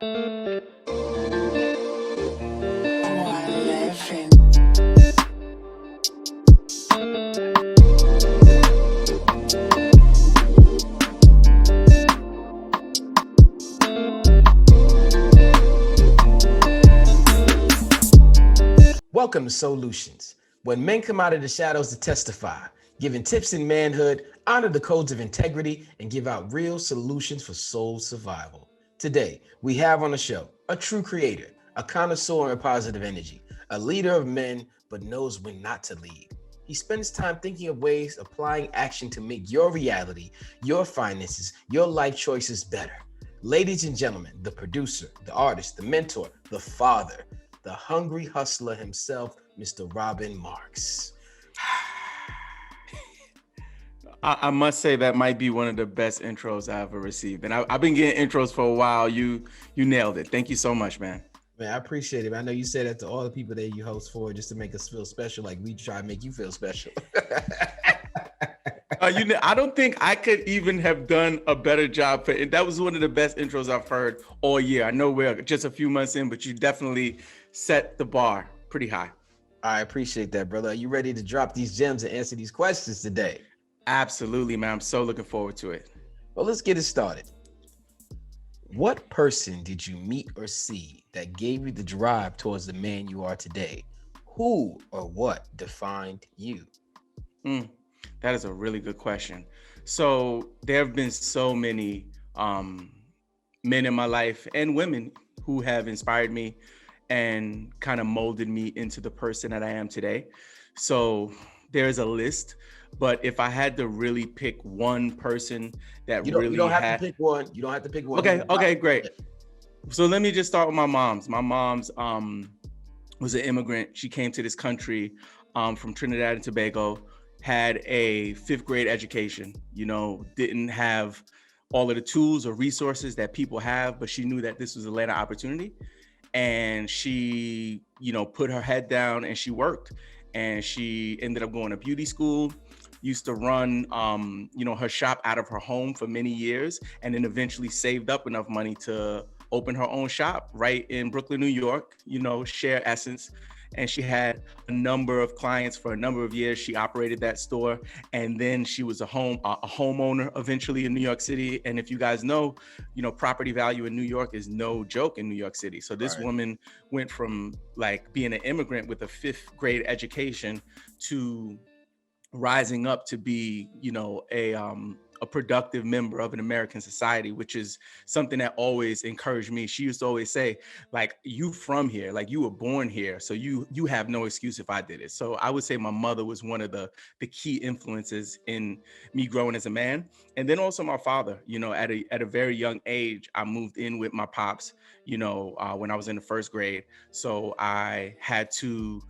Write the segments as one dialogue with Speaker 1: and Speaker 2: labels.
Speaker 1: Welcome to SOULutions, when men come out of the shadows to testify, giving tips in manhood, honor the codes of integrity, and give out real solutions for soul survival. Today, we have on the show a true creator, a connoisseur in positive energy, a leader of men, but knows when not to lead. He spends time thinking of ways, applying action to make your reality, your finances, your life choices better. Ladies and gentlemen, the producer, the artist, the mentor, the father, the hungry hustler himself, Mr. Robbin Marx.
Speaker 2: I must say that might be one of the best intros I ever received. And I've been getting intros for a while. You nailed it. Thank you so much, man.
Speaker 1: Man, I appreciate it. I know you say that to all the people that you host for just to make us feel special, like we try to make you feel special.
Speaker 2: I don't think I could even have done a better job for it. That was one of the best intros I've heard all year. I know we're just a few months in, but you definitely set the bar pretty high.
Speaker 1: I appreciate that, brother. Are you ready to drop these gems and answer these questions today?
Speaker 2: Absolutely, man. I'm so looking forward to it.
Speaker 1: Well, let's get it started. What person did you meet or see that gave you the drive towards the man you are today? Who or what defined you?
Speaker 2: That is a really good question. So there have been so many men in my life and women who have inspired me and kind of molded me into the person that I am today. So there's a list, but if I had to really pick one person that
Speaker 1: you don't have to pick one. You don't have to pick one.
Speaker 2: Okay, great. So let me just start with my mom's. My mom's was an immigrant. She came to this country from Trinidad and Tobago, had a 5th grade education, didn't have all of the tools or resources that people have, but she knew that this was a land of opportunity. And she, put her head down and she worked. And she ended up going to beauty school, used to run, her shop out of her home for many years, and then eventually saved up enough money to open her own shop right in Brooklyn, New York, Share Essence. And she had a number of clients for a number of years. She operated that store. And then she was a homeowner eventually in New York City. And if you guys know, property value in New York is no joke in New York City. So this woman went from like being an immigrant with a 5th grade education to rising up to be, a productive member of an American society, which is something that always encouraged me. She used to always say, like, you from here, like you were born here, so you have no excuse if I did it. So I would say my mother was one of the key influences in me growing as a man. And then also my father, at a very young age, I moved in with my pops, when I was in the 1st grade. So I had to,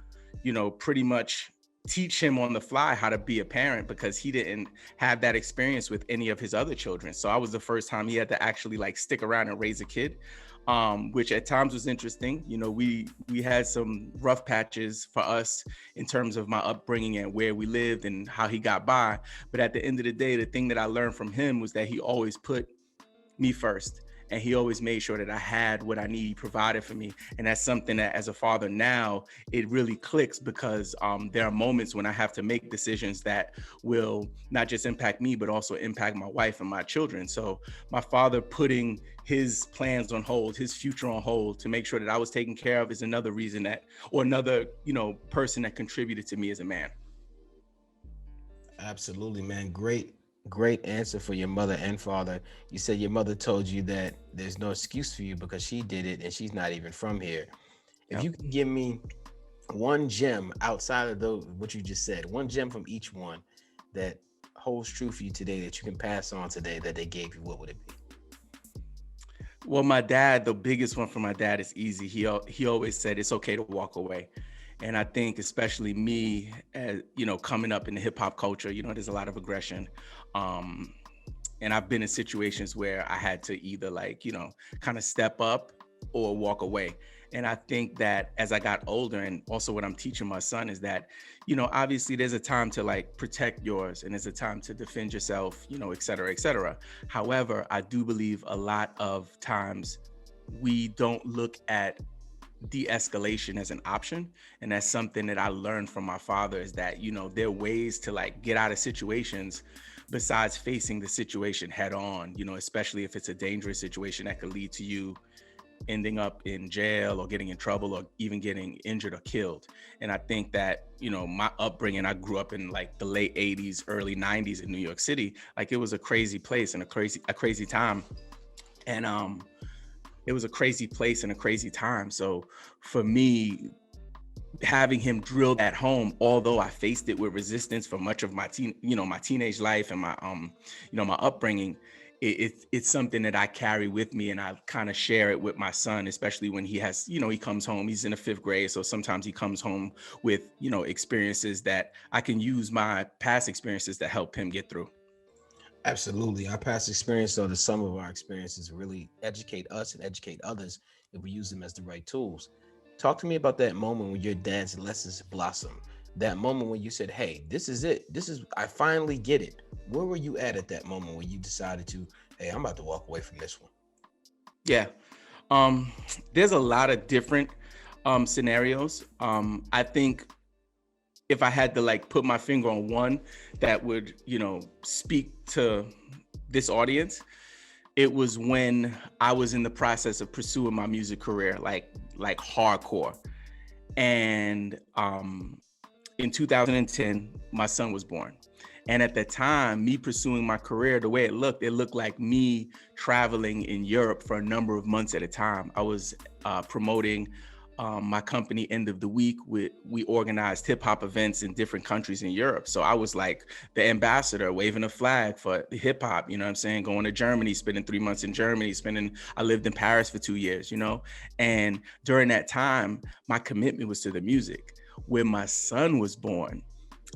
Speaker 2: pretty much teach him on the fly how to be a parent because he didn't have that experience with any of his other children. So I was the first time he had to actually like stick around and raise a kid, which at times was interesting. We had some rough patches for us in terms of my upbringing and where we lived and how he got by. But at the end of the day, the thing that I learned from him was that he always put me first. And he always made sure that I had what I need. He provided for me. And that's something that as a father now, it really clicks because there are moments when I have to make decisions that will not just impact me, but also impact my wife and my children. So my father putting his plans on hold, his future on hold to make sure that I was taken care of is another reason another person that contributed to me as a man.
Speaker 1: Absolutely, man. Great answer for your mother and father. You said your mother told you that there's no excuse for you because she did it and she's not even from here. If you could give me one gem outside of what you just said, one gem from each one that holds true for you today that you can pass on today that they gave you, what would it be?
Speaker 2: Well, my dad, the biggest one for my dad is easy. He always said it's okay to walk away. And I think especially me, as coming up in the hip hop culture, there's a lot of aggression. And I've been in situations where I had to either kind of step up or walk away. And I think that as I got older, and also what I'm teaching my son is that, obviously there's a time to protect yours and there's a time to defend yourself, et cetera, et cetera. However, I do believe a lot of times we don't look at de-escalation as an option. And that's something that I learned from my father, is that, you know, there are ways to like get out of situations besides facing the situation head on, you know, especially if it's a dangerous situation that could lead to you ending up in jail or getting in trouble or even getting injured or killed. And I think that, you know, my upbringing, I grew up in like the late 80s, early 90s in New York City. Like, it was a crazy place and a crazy time. And it was a crazy place and a crazy time. So for me, having him drilled at home, although I faced it with resistance for much of my my teenage life and my my upbringing, it's something that I carry with me, and I kind of share it with my son, especially when he has, he comes home, he's in the 5th grade. So sometimes he comes home with, experiences that I can use my past experiences to help him get through.
Speaker 1: Absolutely. Our past experience, or the sum of our experiences, really educate us and educate others if we use them as the right tools. Talk to me about that moment when your dad's lessons blossomed. That moment when you said, hey, this is it. I finally get it. Where were you at that moment when you decided to, hey, I'm about to walk away from this one?
Speaker 2: Yeah. There's a lot of different scenarios. I think if I had to like put my finger on one that would, speak to this audience, it was when I was in the process of pursuing my music career, like hardcore. And in 2010, my son was born. And at the time, me pursuing my career, the way it looked like me traveling in Europe for a number of months at a time. I was promoting my company End of the Week. We organized hip hop events in different countries in Europe. So I was like the ambassador, waving a flag for the hip hop, you know what I'm saying? Going to Germany, spending 3 months in Germany, I lived in Paris for 2 years, And during that time, my commitment was to the music. When my son was born,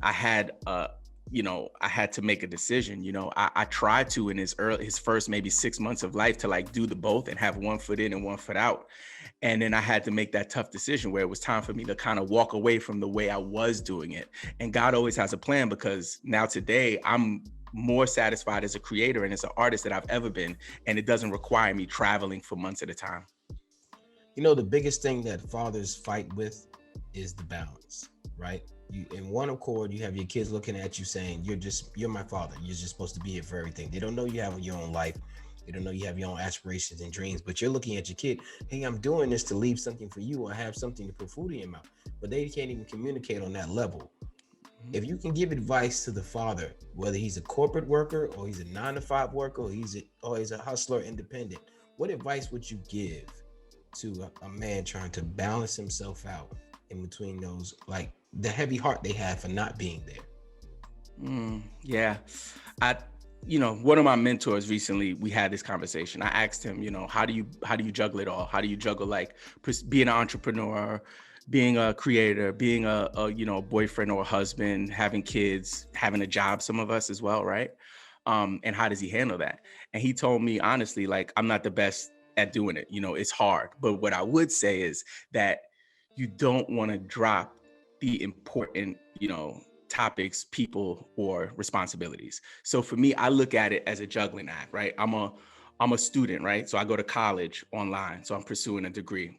Speaker 2: I had to make a decision. I tried to, in his first maybe 6 months of life, to like do the both and have one foot in and one foot out. And then I had to make that tough decision where it was time for me to kind of walk away from the way I was doing it. And God always has a plan, because now today I'm more satisfied as a creator and as an artist than I've ever been. And it doesn't require me traveling for months at a time.
Speaker 1: The biggest thing that fathers fight with is the balance, right? You, in one accord, you have your kids looking at you saying, you're my father. You're just supposed to be here for everything. They don't know you have your own life. They don't know you have your own aspirations and dreams, but you're looking at your kid, hey, I'm doing this to leave something for you, or have something to put food in your mouth. But they can't even communicate on that level. If you can give advice to the father, whether he's a corporate worker or he's a 9-to-5 worker, or he's a hustler, independent, what advice would you give to a man trying to balance himself out in between those, like the heavy heart they have for not being there?
Speaker 2: Yeah. One of my mentors recently, we had this conversation. I asked him, how do you juggle it all? How do you juggle like being an entrepreneur, being a creator, being a boyfriend or a husband, having kids, having a job, some of us as well, right? And how does he handle that? And he told me, honestly, like, I'm not the best at doing it. It's hard. But what I would say is that you don't want to drop the important, topics, people, or responsibilities. So for me, I look at it as a juggling act, right? I'm a student, right? So I go to college online. So I'm pursuing a degree.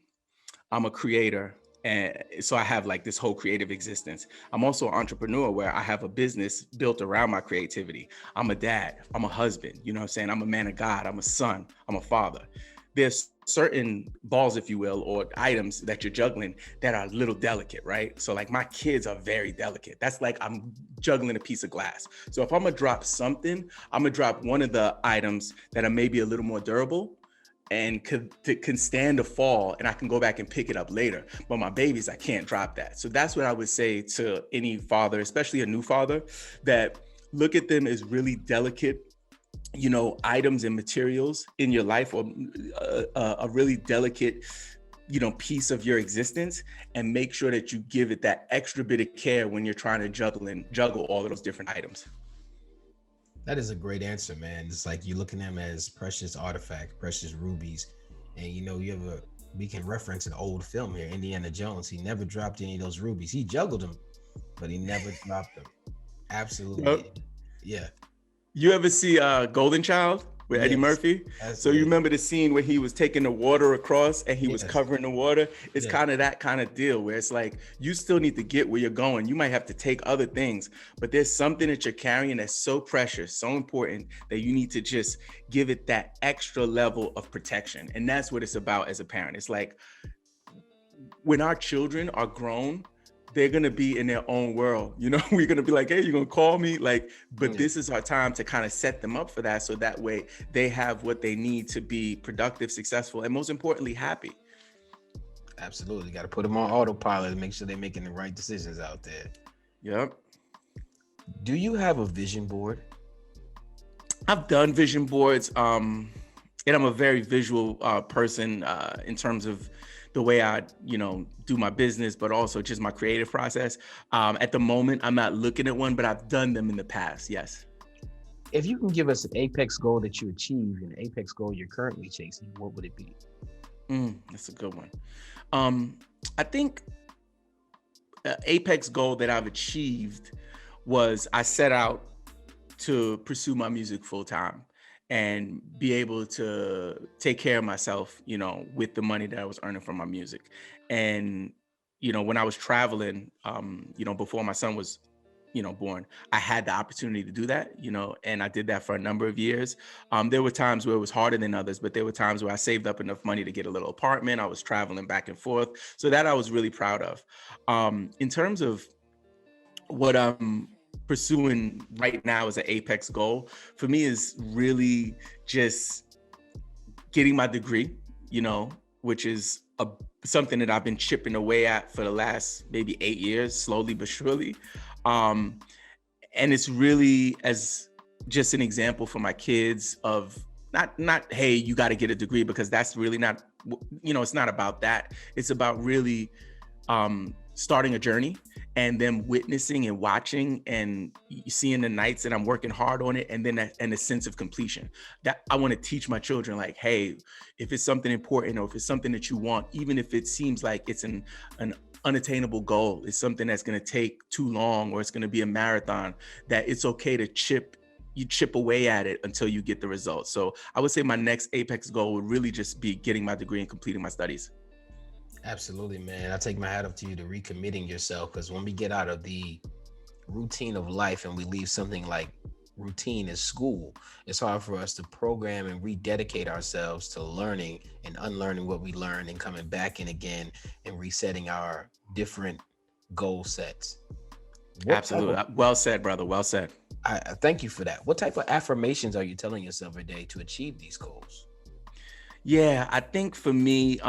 Speaker 2: I'm a creator. And so I have like this whole creative existence. I'm also an entrepreneur where I have a business built around my creativity. I'm a dad. I'm a husband. You know what I'm saying? I'm a man of God. I'm a son. I'm a father. There's certain balls, if you will, or items that you're juggling that are a little delicate, right? So like my kids are very delicate. That's like I'm juggling a piece of glass. So if I'm gonna drop something, I'm gonna drop one of the items that are maybe a little more durable and can stand a fall, and I can go back and pick it up later. But my babies, I can't drop that. So that's what I would say to any father, especially a new father, that look at them as really delicate items and materials in your life, or a really delicate, piece of your existence, and make sure that you give it that extra bit of care when you're trying to juggle all of those different items.
Speaker 1: That is a great answer, man. It's like you're looking at them as precious artifacts, precious rubies. And we can reference an old film here, Indiana Jones. He never dropped any of those rubies. He juggled them, but he never dropped them. Absolutely.
Speaker 2: Yep.
Speaker 1: Yeah.
Speaker 2: You ever see Golden Child with Eddie
Speaker 1: Yes.
Speaker 2: Murphy. So you remember the scene where he was taking the water across and he was covering the water? It's kind of that kind of deal where it's like, you still need to get where you're going. You might have to take other things, but there's something that you're carrying that's so precious, so important, that you need to just give it that extra level of protection. And that's what it's about as a parent. It's like, when our children are grown, they're going to be in their own world. You know, we're going to be like, hey, you're going to call me? Like, but this is our time to kind of set them up for that. So that way they have what they need to be productive, successful, and most importantly, happy.
Speaker 1: Absolutely. Got to put them on autopilot and make sure they're making the right decisions out there.
Speaker 2: Yep.
Speaker 1: Do you have a vision board?
Speaker 2: I've done vision boards. And I'm a very visual person in terms of the way I, do my business, but also just my creative process. At the moment, I'm not looking at one, but I've done them in the past. Yes.
Speaker 1: If you can give us an apex goal that you achieved and an apex goal you're currently chasing, what would it be?
Speaker 2: That's a good one. I think an apex goal that I've achieved was I set out to pursue my music full time and be able to take care of myself, with the money that I was earning from my music. And, when I was traveling, before my son was, born, I had the opportunity to do that, and I did that for a number of years. There were times where it was harder than others, but there were times where I saved up enough money to get a little apartment. I was traveling back and forth. So that I was really proud of. In terms of what I'm pursuing right now as an apex goal for me is really just getting my degree, which is something that I've been chipping away at for the last maybe 8 years, slowly but surely. And it's really as just an example for my kids of not, hey, you got to get a degree, because that's really not, it's not about that. It's about really starting a journey and them witnessing and watching and seeing the nights that I'm working hard on it, and then and a sense of completion. That I want to teach my children, like, hey, if it's something important or if it's something that you want, even if it seems like it's an unattainable goal, it's something that's going to take too long, or it's going to be a marathon, that it's okay to chip away at it until you get the results. So I would say my next apex goal would really just be getting my degree and completing my studies.
Speaker 1: Absolutely, man. I take my hat off to you to recommitting yourself, because when we get out of the routine of life and we leave something like routine as school, it's hard for us to program and rededicate ourselves to learning and unlearning what we learned and coming back in again and resetting our different goal sets.
Speaker 2: Absolutely. Well said, brother. Well said.
Speaker 1: I thank you for that. What type of affirmations are you telling yourself a day to achieve these goals?
Speaker 2: Yeah, I think for me,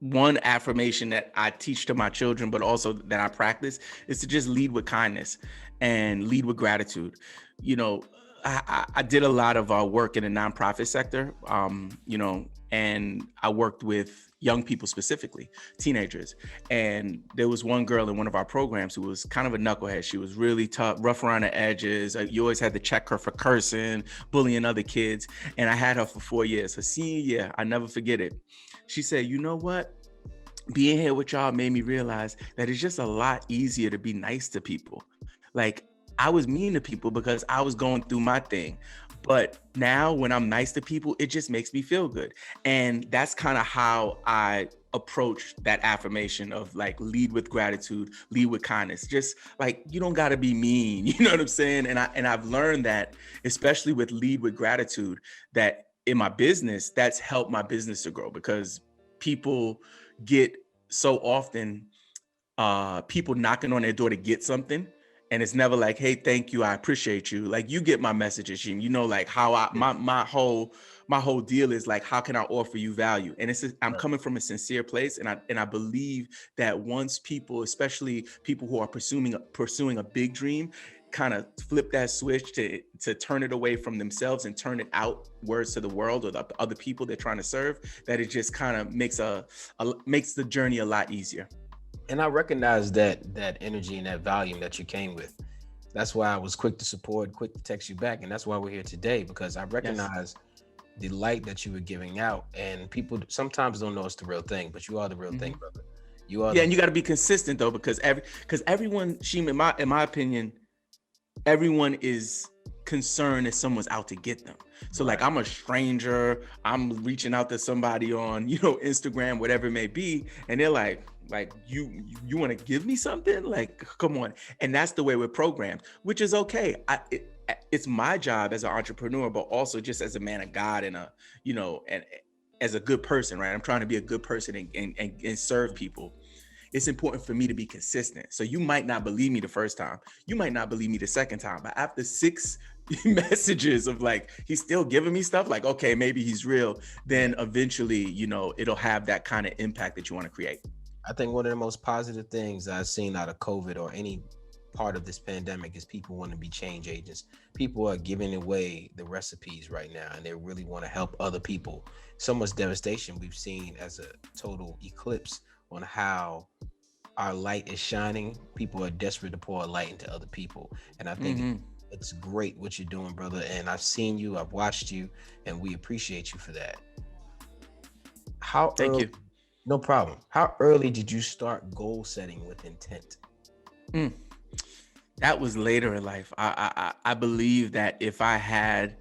Speaker 2: one affirmation that I teach to my children, but also that I practice, is to just lead with kindness and lead with gratitude. I did a lot of work in the nonprofit sector, and I worked with young people, specifically teenagers. And there was one girl in one of our programs who was kind of a knucklehead. She was really tough, rough around the edges. You always had to check her for cursing, bullying other kids. And I had her for 4 years. Her senior year, I never forget it. She said, you know what? Being here with y'all made me realize that it's just a lot easier to be nice to people. Like, I was mean to people because I was going through my thing. But now when I'm nice to people, it just makes me feel good. And that's kind of how I approach that affirmation of, like, lead with gratitude, lead with kindness. Just like, you don't got to be mean. You know what I'm saying? And I've learned that, especially with lead with gratitude, that in my business, that's helped my business to grow, because people get so often people knocking on their door to get something. And it's never like, hey, thank you, I appreciate you. Like, you get my message, Ashim. Like how my whole deal is like, how can I offer you value? And I'm coming from a sincere place, and I believe that once people, especially people who are pursuing a big dream, kind of flip that switch to turn it away from themselves and turn it outwards to the world or the other people they're trying to serve, that it just kind of makes the journey a lot easier.
Speaker 1: And I recognize that energy and that volume that you came with. That's why I was quick to support, quick to text you back. And that's why we're here today, because I recognize the light that you were giving out. And people sometimes don't know it's the real thing, but you are the real thing, brother. You are.
Speaker 2: And you got to be consistent though, because everyone, Sheem, in my opinion, everyone is concerned that someone's out to get them. So like
Speaker 1: Right.
Speaker 2: I'm a stranger, I'm reaching out to somebody on, you know, Instagram, whatever it may be, and they're like you want to give me something? Like, come on. And that's the way we're programmed, which is okay. It's my job as an entrepreneur, but also just as a man of God and a, you know, and as a good person, right? I'm trying to be a good person and serve people. It's important for me to be consistent. So you might not believe me the first time. You might not believe me the second time. But after 6 messages of like, he's still giving me stuff, like, okay, maybe he's real, then eventually, you know, it'll have that kind of impact that you want to create.
Speaker 1: I think one of the most positive things I've seen out of COVID or any part of this pandemic is people want to be change agents. People are giving away the recipes right now, and they really want to help other people. So much devastation we've seen as a total eclipse on how our light is shining. People are desperate to pour a light into other people. And I think
Speaker 2: Mm-hmm.
Speaker 1: it's great what you're doing, brother. And I've seen you, I've watched you, and we appreciate you for that. How
Speaker 2: Thank
Speaker 1: early,
Speaker 2: you.
Speaker 1: no problem. How early did you start goal setting with intent?
Speaker 2: Mm. That was later in life. I believe that if I had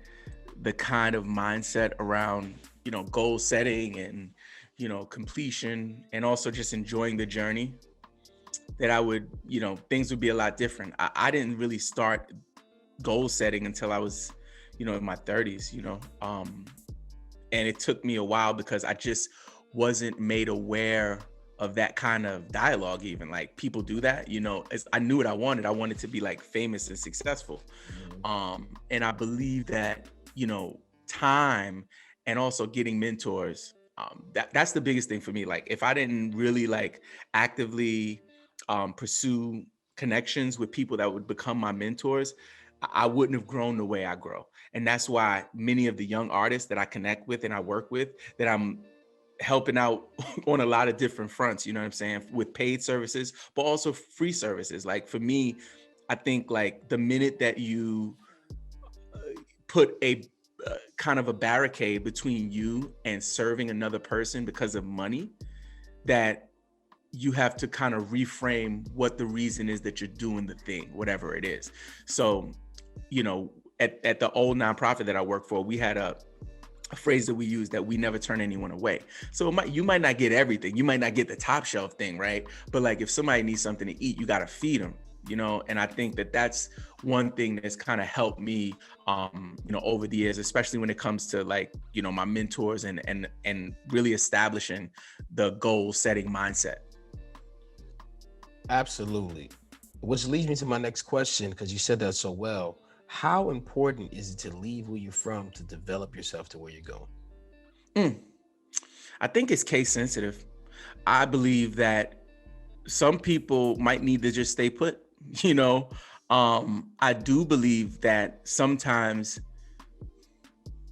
Speaker 2: the kind of mindset around, you know, goal setting and, you know, completion, and also just enjoying the journey, that I would, you know, things would be a lot different. I didn't really start goal setting until I was, you know, in my 30s, you know. And it took me a while because I just wasn't made aware of that kind of dialogue. Even like people do that, you know. I knew what I wanted. I wanted to be like famous and successful.
Speaker 1: Mhm.
Speaker 2: And I believe that, you know, time and also getting mentors, that's the biggest thing for me. Like if I didn't really like actively pursue connections with people that would become my mentors, I wouldn't have grown the way I grow. And that's why many of the young artists that I connect with and I work with, that I'm helping out on a lot of different fronts, you know what I'm saying, with paid services, but also free services. Like for me, I think like the minute that you put a kind of a barricade between you and serving another person because of money, that you have to kind of reframe what the reason is that you're doing the thing, whatever it is. So, you know, at the old nonprofit that I work for, we had a phrase that we use, that we never turn anyone away. So you might not get everything. You might not get the top shelf thing, right? But like if somebody needs something to eat, you got to feed them, you know? And I think that that's one thing that's kind of helped me, you know, over the years, especially when it comes to like, you know, my mentors and really establishing the goal setting mindset.
Speaker 1: Absolutely. Which leads me to my next question, because you said that so well. How important is it to leave where you're from to develop yourself to where you're going?
Speaker 2: Mm. I think it's case sensitive. I believe that some people might need to just stay put, you know. I do believe that sometimes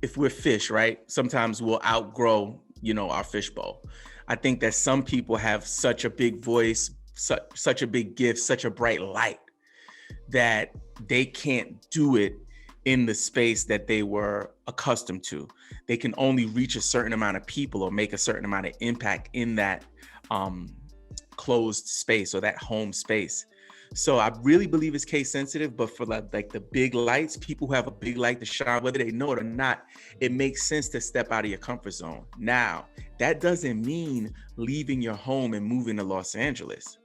Speaker 2: if we're fish, right, sometimes we'll outgrow, you know, our fishbowl. I think that some people have such a big voice, such a big gift, such a bright light, that they can't do it in the space that they were accustomed to. They can only reach a certain amount of people or make a certain amount of impact in that um, closed space or that home space. So I really believe it's case sensitive, but for like the big lights, people who have a big light to shine, whether they know it or not, it makes sense to step out of your comfort zone. Now, that doesn't mean leaving your home and moving to Los Angeles.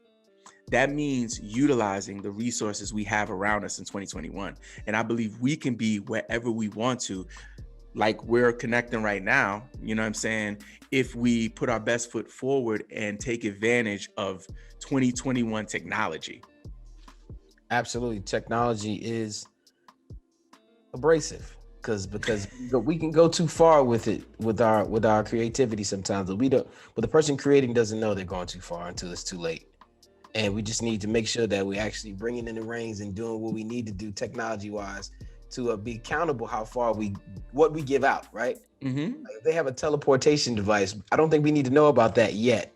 Speaker 2: That means utilizing the resources we have around us in 2021. And I believe we can be wherever we want to, like we're connecting right now, you know what I'm saying? If we put our best foot forward and take advantage of 2021 technology.
Speaker 1: Absolutely. Technology is abrasive because we can go too far with it with our creativity sometimes, but we don't, but the person creating doesn't know they're going too far until it's too late. And we just need to make sure that we actually bringing in the reins and doing what we need to do technology wise to be accountable how far what we give out, right?
Speaker 2: Mm-hmm.
Speaker 1: Like if they have a teleportation device, I don't think we need to know about that yet.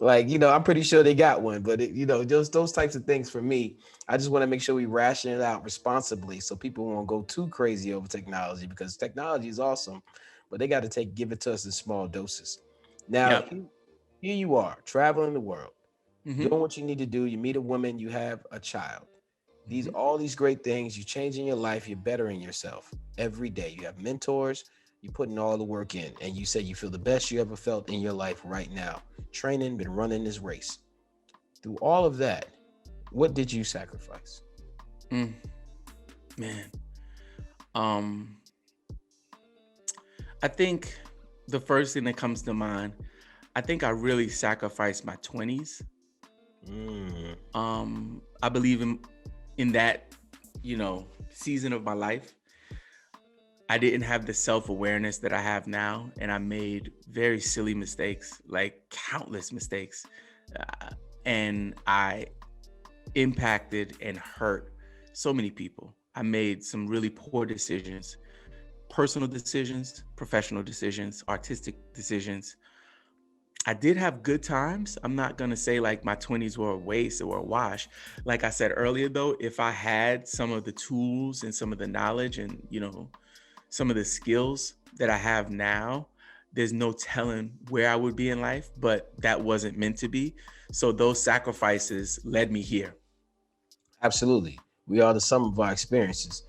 Speaker 1: Like, you know, I'm pretty sure they got one, but you know, those types of things for me, I just want to make sure we ration it out responsibly so people won't go too crazy over technology, because technology is awesome, but they got to give it to us in small doses. Now,
Speaker 2: Yep.
Speaker 1: here you are traveling the world,
Speaker 2: Mm-hmm.
Speaker 1: doing what you need to do. You meet a woman, you have a child. All these great things, you're changing your life, you're bettering yourself every day. You have mentors, you're putting all the work in, and you say you feel the best you ever felt in your life right now. Training, been running this race. Through all of that, what did you sacrifice?
Speaker 2: Man. I think the first thing that comes to mind, I think I really sacrificed my 20s. I believe in that, season of my life. I didn't have the self-awareness that I have now, and I made very silly mistakes, like countless mistakes. And I impacted and hurt so many people. I made some really poor decisions, personal decisions, professional decisions, artistic decisions. I did have good times. I'm not going to say like my 20s were a waste or a wash. Like I said earlier, though, if I had some of the tools and some of the knowledge and, some of the skills that I have now, there's no telling where I would be in life, but that wasn't meant to be. So those sacrifices led me here.
Speaker 1: Absolutely. We are the sum of our experiences.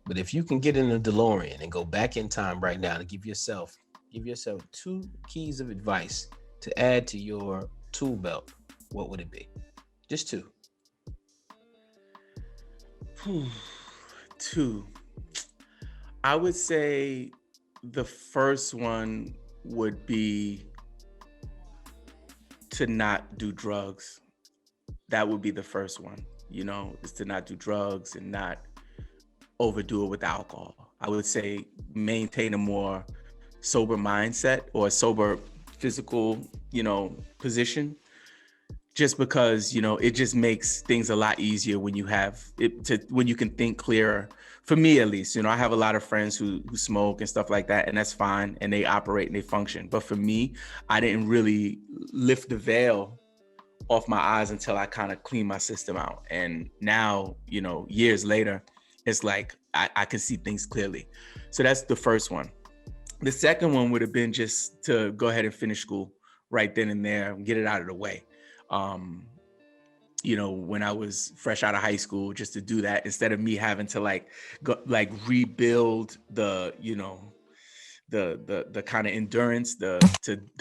Speaker 1: But if you can get in a DeLorean and go back in time right now to give yourself 2 keys of advice to add to your tool belt, what would it be? Just 2.
Speaker 2: 2. I would say the first one would be to not do drugs. That would be the first one, is to not do drugs and not overdo it with alcohol. I would say maintain a more sober mindset or a sober physical, position, just because, it just makes things a lot easier when you have it when you can think clearer. For me, at least, I have a lot of friends who smoke and stuff like that, and that's fine. And they operate and they function. But for me, I didn't really lift the veil off my eyes until I kind of cleaned my system out. And now, years later, it's like I can see things clearly. So that's the first one. The second one would have been just to go ahead and finish school right then and there and get it out of the way. When I was fresh out of high school, just to do that instead of me having to rebuild the kind of endurance, the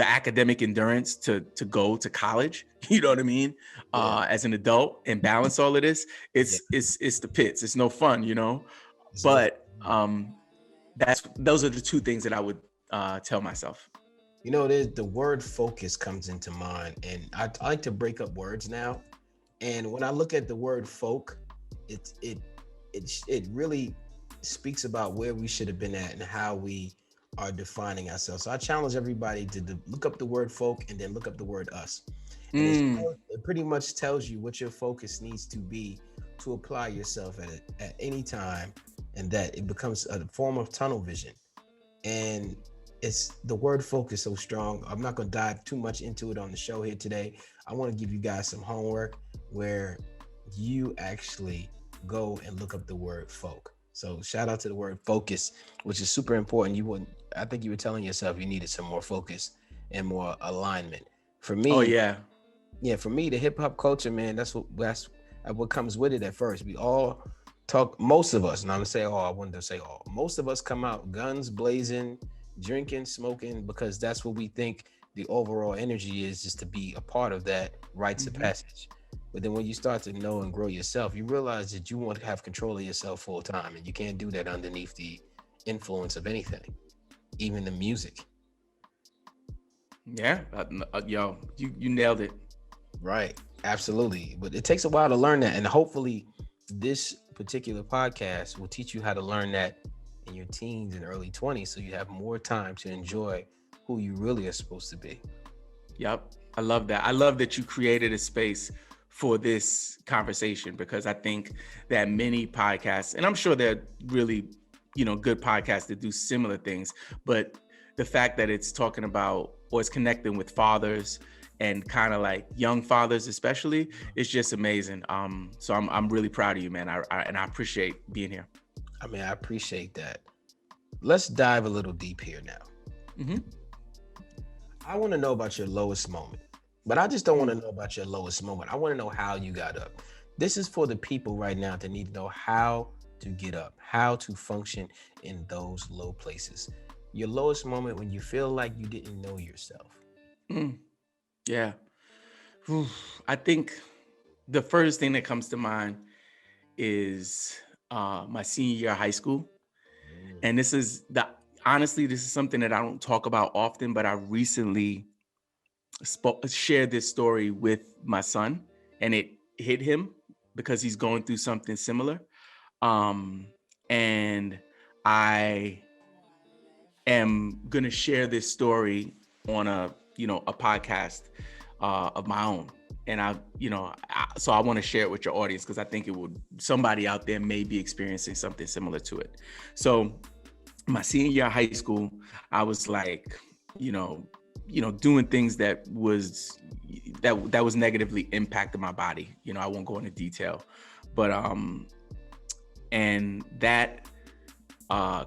Speaker 2: academic endurance to go to college, you know what I mean? As an adult and balance all of this, it's the pits. It's no fun, but those are the 2 things that I would tell myself.
Speaker 1: The word focus comes into mind, and I like to break up words now. And when I look at the word folk, it really speaks about where we should have been at and how we are defining ourselves. So I challenge everybody to look up the word folk and then look up the word us. And it pretty much tells you what your focus needs to be to apply yourself at any time, and that it becomes a form of tunnel vision. And it's the word focus so strong. I'm not going to dive too much into it on the show here today. I want to give you guys some homework where you actually go and look up the word folk. So shout out to the word focus, which is super important. I think you were telling yourself you needed some more focus and more alignment. For me, for me, the hip hop culture, man, that's what comes with it at first. We all talk, most of us, and I'm gonna say all, I wanted to say all, most of us come out guns blazing, drinking, smoking, because that's what we think the overall energy is, just to be a part of that rites of passage. But then when you start to know and grow yourself, you realize that you want to have control of yourself full time, and you can't do that underneath the influence of anything, even the music.
Speaker 2: Yeah, yo, you nailed it.
Speaker 1: Right, absolutely. But it takes a while to learn that, and hopefully this particular podcast will teach you how to learn that in your teens and early 20s, so you have more time to enjoy who you really are supposed to be.
Speaker 2: Yep, I love that. I love that you created a space for this conversation, because I think that many podcasts, and I'm sure they're really, good podcasts that do similar things, but the fact that it's talking about, or it's connecting with fathers and kind of like young fathers especially, is just amazing. So I'm really proud of you, man. I appreciate being here.
Speaker 1: I mean, I appreciate that. Let's dive a little deep here now. I want to know about your lowest moment, but I just don't want to know about your lowest moment. I want to know how you got up. This is for the people right now that need to know how to get up, how to function in those low places. Your lowest moment when you feel like you didn't know yourself.
Speaker 2: Mm, yeah. Whew. I think the first thing that comes to mind is my senior year of high school.
Speaker 1: Mm.
Speaker 2: And honestly, this is something that I don't talk about often, but I recently shared this story with my son, and it hit him because he's going through something similar. Um, and I am going to share this story on a podcast of my own. And so I want to share it with your audience because I think somebody out there may be experiencing something similar to it. So my senior year of high school, I was like, you know, doing things that was negatively impacting my body. I won't go into detail, but and that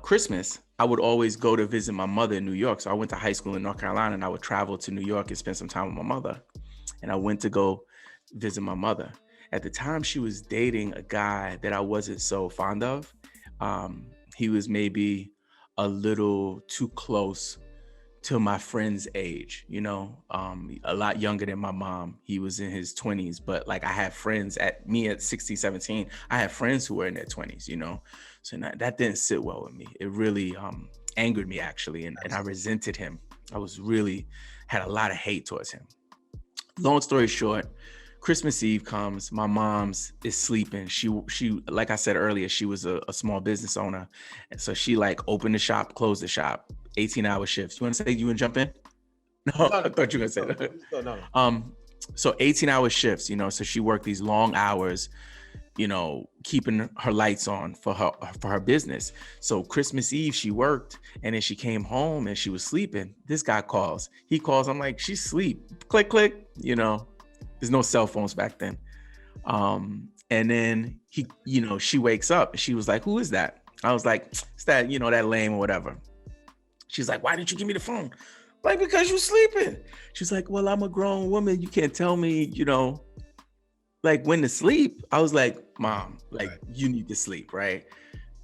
Speaker 2: Christmas, I would always go to visit my mother in New York. So I went to high school in North Carolina, and I would travel to New York and spend some time with my mother. And I went to go visit my mother. At the time, she was dating a guy that I wasn't so fond of. He was maybe a little too close to my friend's age, a lot younger than my mom. He was in his 20s, but like I had friends at 16, 17, I had friends who were in their 20s, So that didn't sit well with me. It really angered me actually, and I resented him. I had a lot of hate towards him. Long story short, Christmas Eve comes, my mom's is sleeping. She like I said earlier, she was a small business owner. And so she like opened the shop, closed the shop, 18-hour shifts. You want to say you want to jump in? No, I thought you were going to say that.
Speaker 1: No.
Speaker 2: So 18-hour shifts, so she worked these long hours, keeping her lights on for her business. So Christmas Eve, she worked, and then she came home and she was sleeping. This guy calls. He calls. I'm like, she's asleep. Click, click. There's no cell phones back then. And then she wakes up and she was like, who is that? I was like, it's that, that lame or whatever. She's like, why didn't you give me the phone? Like, because you're sleeping. She's like, well, I'm a grown woman. You can't tell me, like when to sleep. I was like, Mom, like you need to sleep, right?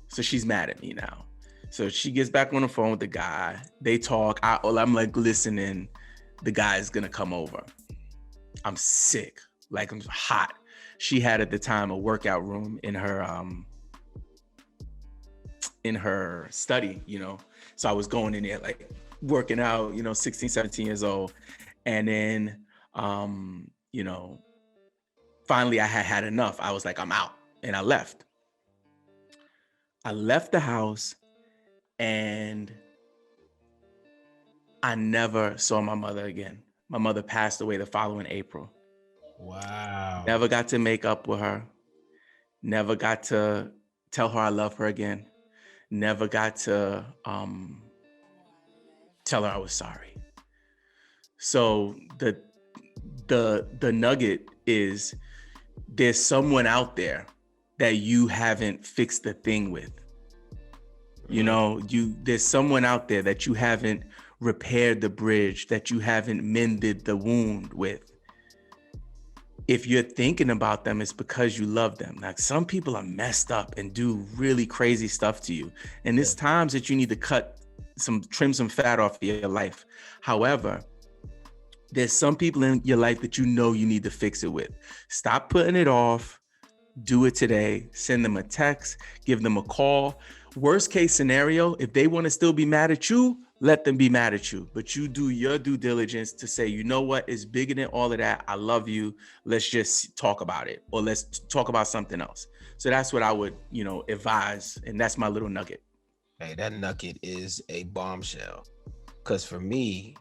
Speaker 2: So she's mad at me now. So she gets back on the phone with the guy. They talk. I'm like listening. The guy's gonna come over. I'm sick. Like I'm hot. She had at the time a workout room in her study, So I was going in there like working out, 16, 17 years old. And then, finally I had enough. I was like, I'm out. And I left. I left the house and I never saw my mother again. My mother passed away the following April.
Speaker 1: Wow.
Speaker 2: Never got to make up with her. Never got to tell her I love her again. Never got to tell her I was sorry. So the nugget is there's someone out there that you haven't fixed the thing with. There's someone out there that you haven't repaired the bridge, that you haven't mended the wound with. If you're thinking about them, it's because you love them. Like some people are messed up and do really crazy stuff to you. And there's times that you need to trim some fat off of your life. However, there's some people in your life that you need to fix it with. Stop putting it off. Do it today. Send them a text, give them a call. Worst case scenario, if they want to still be mad at you, let them be mad at you. But you do your due diligence to say, you know what, it's bigger than all of that. I love you. Let's just talk about it, or let's talk about something else. So that's what I would, advise. And that's my little nugget.
Speaker 1: Hey, that nugget is a bombshell. Because for me,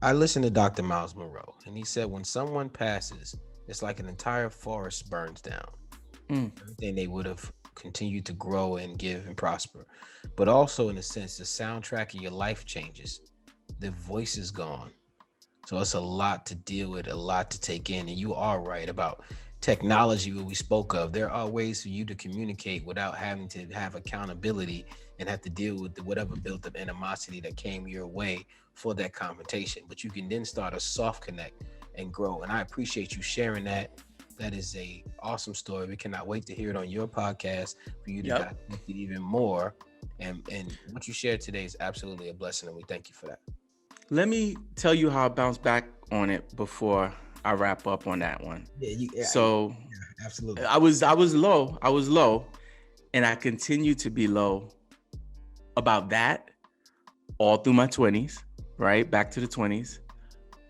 Speaker 1: I listened to Dr. Miles Monroe, and he said when someone passes, it's like an entire forest burns down. Everything they would have continued to grow and give and prosper. But also, in a sense, the soundtrack of your life changes. The voice is gone. So it's a lot to deal with, a lot to take in. And you are right about technology, what we spoke of. There are ways for you to communicate without having to have accountability and have to deal with whatever built up animosity that came your way for that confrontation. But you can then start a soft connect and grow. And I appreciate you sharing that. That is a awesome story. We cannot wait to hear it on your podcast for you to
Speaker 2: Yep.
Speaker 1: dissect it even more. And what you shared today is absolutely a blessing, and we thank you for that.
Speaker 2: Let me tell you how I bounce back on it before I wrap up on that one. So
Speaker 1: absolutely.
Speaker 2: I was low, and I continued to be low about that all through my 20s, right? Back to the 20s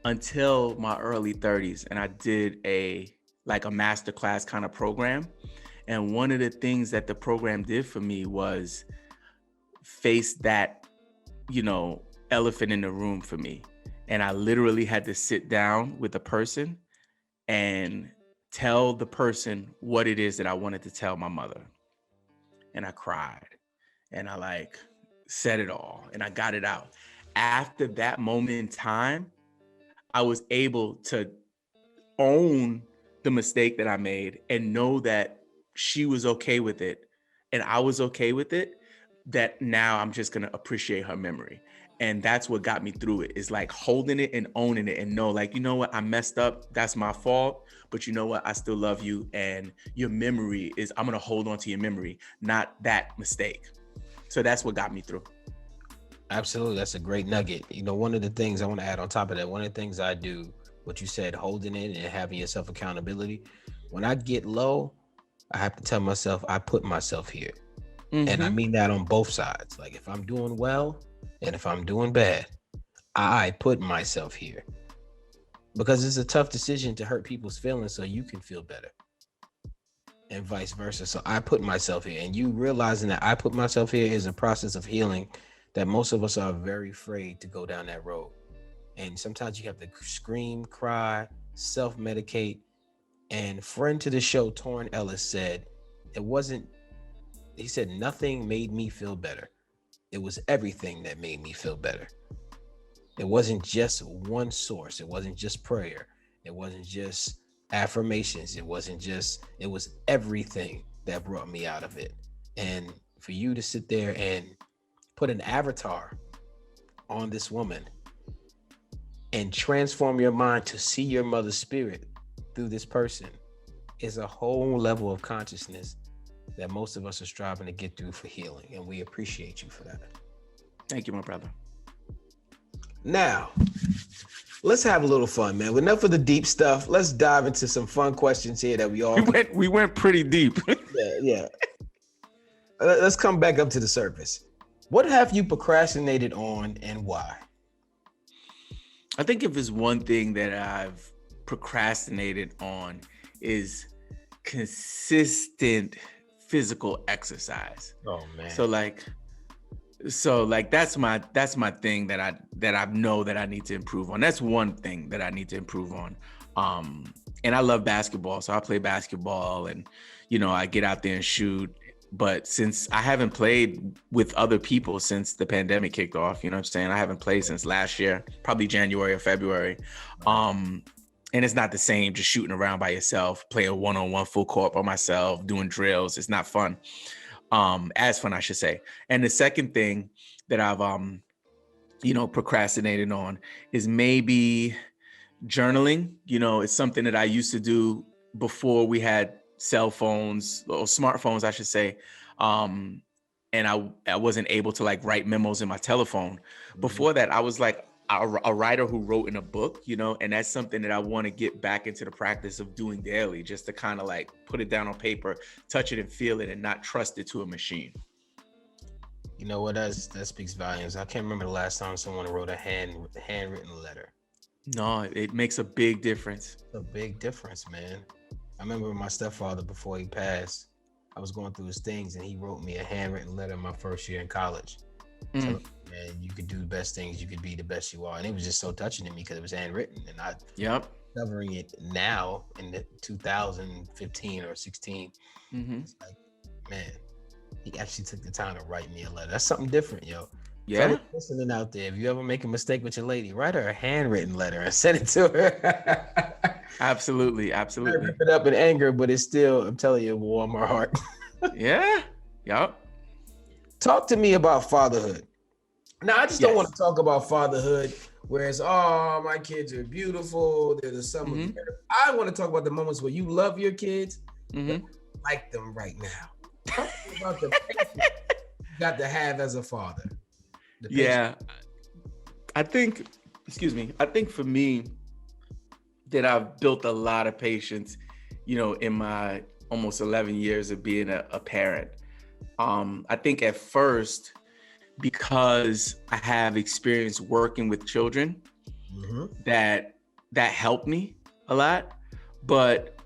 Speaker 2: until my early 30s. And I did a masterclass kind of program. And one of the things that the program did for me was face that, elephant in the room for me. And I literally had to sit down with a person and tell the person what it is that I wanted to tell my mother. And I cried and I said it all and I got it out. After that moment in time, I was able to own the mistake that I made and know that she was okay with it and I was okay with it, that now I'm just going to appreciate her memory. And that's what got me through it, is holding it and owning it and know, you know what, I messed up. That's my fault. But you know what? I still love you. And your memory is, I'm going to hold on to your memory, not that mistake. So that's what got me through.
Speaker 1: Absolutely. That's a great nugget. One of the things I want to add on top of that, one of the things I do, what you said, holding it and having yourself accountability. When I get low, I have to tell myself, I put myself here. Mm-hmm. And I mean that on both sides. If I'm doing well and if I'm doing bad, I put myself here. Because it's a tough decision to hurt people's feelings so you can feel better. And vice versa. So I put myself here. And you realizing that I put myself here is a process of healing that most of us are very afraid to go down that road. And sometimes you have to scream, cry, self-medicate. And friend to the show, Torrin Ellis, said, he said, nothing made me feel better. It was everything that made me feel better. It wasn't just one source. It wasn't just prayer. It wasn't just affirmations. It was everything that brought me out of it. And for you to sit there and put an avatar on this woman and transform your mind to see your mother's spirit through this person is a whole level of consciousness that most of us are striving to get through for healing. And we appreciate you for that.
Speaker 2: Thank you, my brother.
Speaker 1: Now, let's have a little fun, man. Enough of the deep stuff. Let's dive into some fun questions here that
Speaker 2: we went pretty deep.
Speaker 1: Yeah. Let's come back up to the surface. What have you procrastinated on and why?
Speaker 2: I think if there's one thing that I've procrastinated on is consistent physical exercise.
Speaker 1: Oh man.
Speaker 2: So that's my thing that I know that I need to improve on. That's one thing that I need to improve on. And I love basketball, so I play basketball and I get out there and shoot. But since I haven't played with other people since the pandemic kicked off, I haven't played since last year, probably January or February. And it's not the same just shooting around by yourself, playing one-on-one full court by myself, doing drills. It's not fun. As fun, I should say. And the second thing that I've, procrastinated on is maybe journaling. It's something that I used to do before we had cell phones or smartphones, I should say. And I wasn't able to write memos in my telephone. Before that, I was a writer who wrote in a book, and that's something that I want to get back into the practice of doing daily, just to kind of put it down on paper, touch it and feel it, and not trust it to a machine.
Speaker 1: You know what? That speaks volumes. I can't remember the last time someone wrote a handwritten letter.
Speaker 2: No, it makes a big difference.
Speaker 1: A big difference, man. I remember my stepfather, before he passed, I was going through his things and he wrote me a handwritten letter my first year in college. Man, you could do the best things, you could be the best you are. And it was just so touching to me because it was handwritten. And I discovering it now in the 2015 or 16. It's man, he actually took the time to write me a letter. That's something different, yo.
Speaker 2: Yeah.
Speaker 1: Fellas listening out there, if you ever make a mistake with your lady, write her a handwritten letter and send it to her.
Speaker 2: Absolutely.
Speaker 1: I rip it up in anger, but it's still, I'm telling you, it will warm my heart.
Speaker 2: Yeah. Yep.
Speaker 1: Talk to me about fatherhood. Now, I just don't want to talk about fatherhood Whereas, oh, my kids are beautiful. They're the sum of the earth. I want to talk about the moments where you love your kids, but like them right now. Talk about the patience you got to have as a father.
Speaker 2: Yeah. I think for me that I've built a lot of patience, in my almost 11 years of being a parent. I think at first, because I have experience working with children, that helped me a lot. But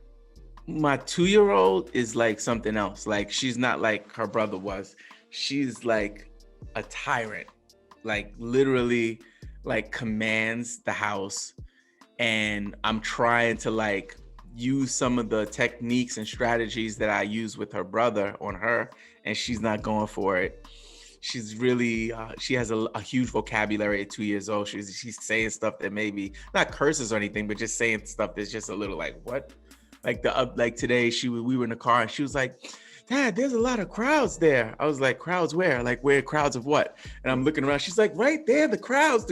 Speaker 2: my 2-year-old is like something else. Like, she's not like her brother was. She's like a tyrant, like literally like commands the house. And I'm trying to like use some of the techniques and strategies that I use with her brother on her, and she's not going for it. She's really, she has a huge vocabulary at 2 years old. She's saying stuff that maybe not curses or anything, but just saying stuff that's just a little like, what? Like today, we were in the car and she was like, Dad, there's a lot of crowds there. I was like, crowds where? Like, where crowds of what? And I'm looking around. She's like, right there, the crowds.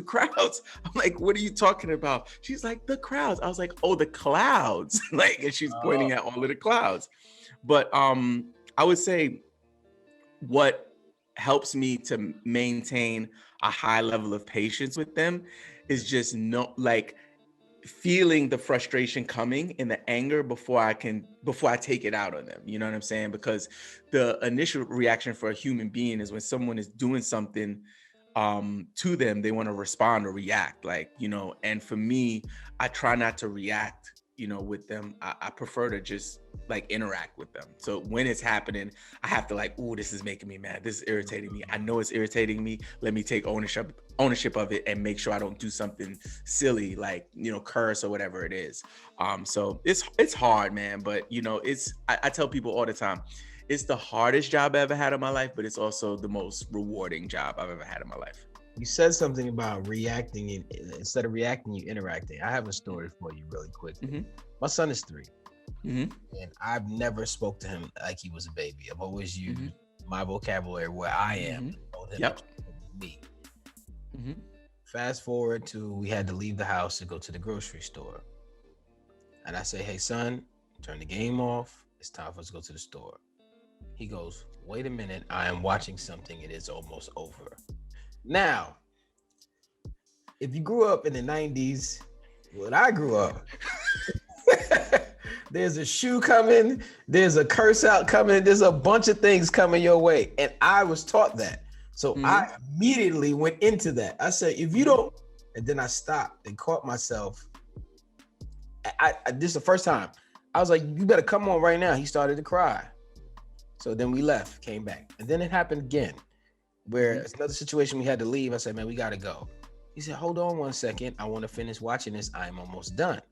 Speaker 2: I'm like, what are you talking about? She's like, the crowds. I was like, oh, the clouds. Like, and she's pointing at all of the clouds. But I would say what helps me to maintain a high level of patience with them is just feeling the frustration coming and the anger before I take it out on them. You know what I'm saying? Because the initial reaction for a human being is when someone is doing something to them, they want to respond or react, and for me, I try not to react, with them. I prefer to just like interact with them. So when it's happening, I have to like, ooh, this is making me mad. This is irritating me. I know it's irritating me. Let me take ownership of it and make sure I don't do something silly, like, curse or whatever it is. So it's hard, man. But I tell people all the time, it's the hardest job I ever had in my life, but it's also the most rewarding job I've ever had in my life.
Speaker 1: You said something about reacting, and instead of reacting, you interacting. I have a story for you really quickly. My son is 3, and I've never spoke to him like he was a baby. I've always used my vocabulary where I am. Me. Fast forward to we had to leave the house to go to the grocery store. And I say, hey, son, turn the game off. It's time for us to go to the store. He goes, wait a minute. I am watching something. It is almost over. Now, if you grew up in the 90s, when I grew up, there's a shoe coming, there's a curse out coming, there's a bunch of things coming your way. And I was taught that. So I immediately went into that. I said, if you don't, and then I stopped and caught myself. This is the first time. I was like, you better come on right now. He started to cry. So then we left, came back. And then it happened again, where it's another situation we had to leave. I said, man, we got to go. He said, hold on 1 second. I want to finish watching this. I'm almost done.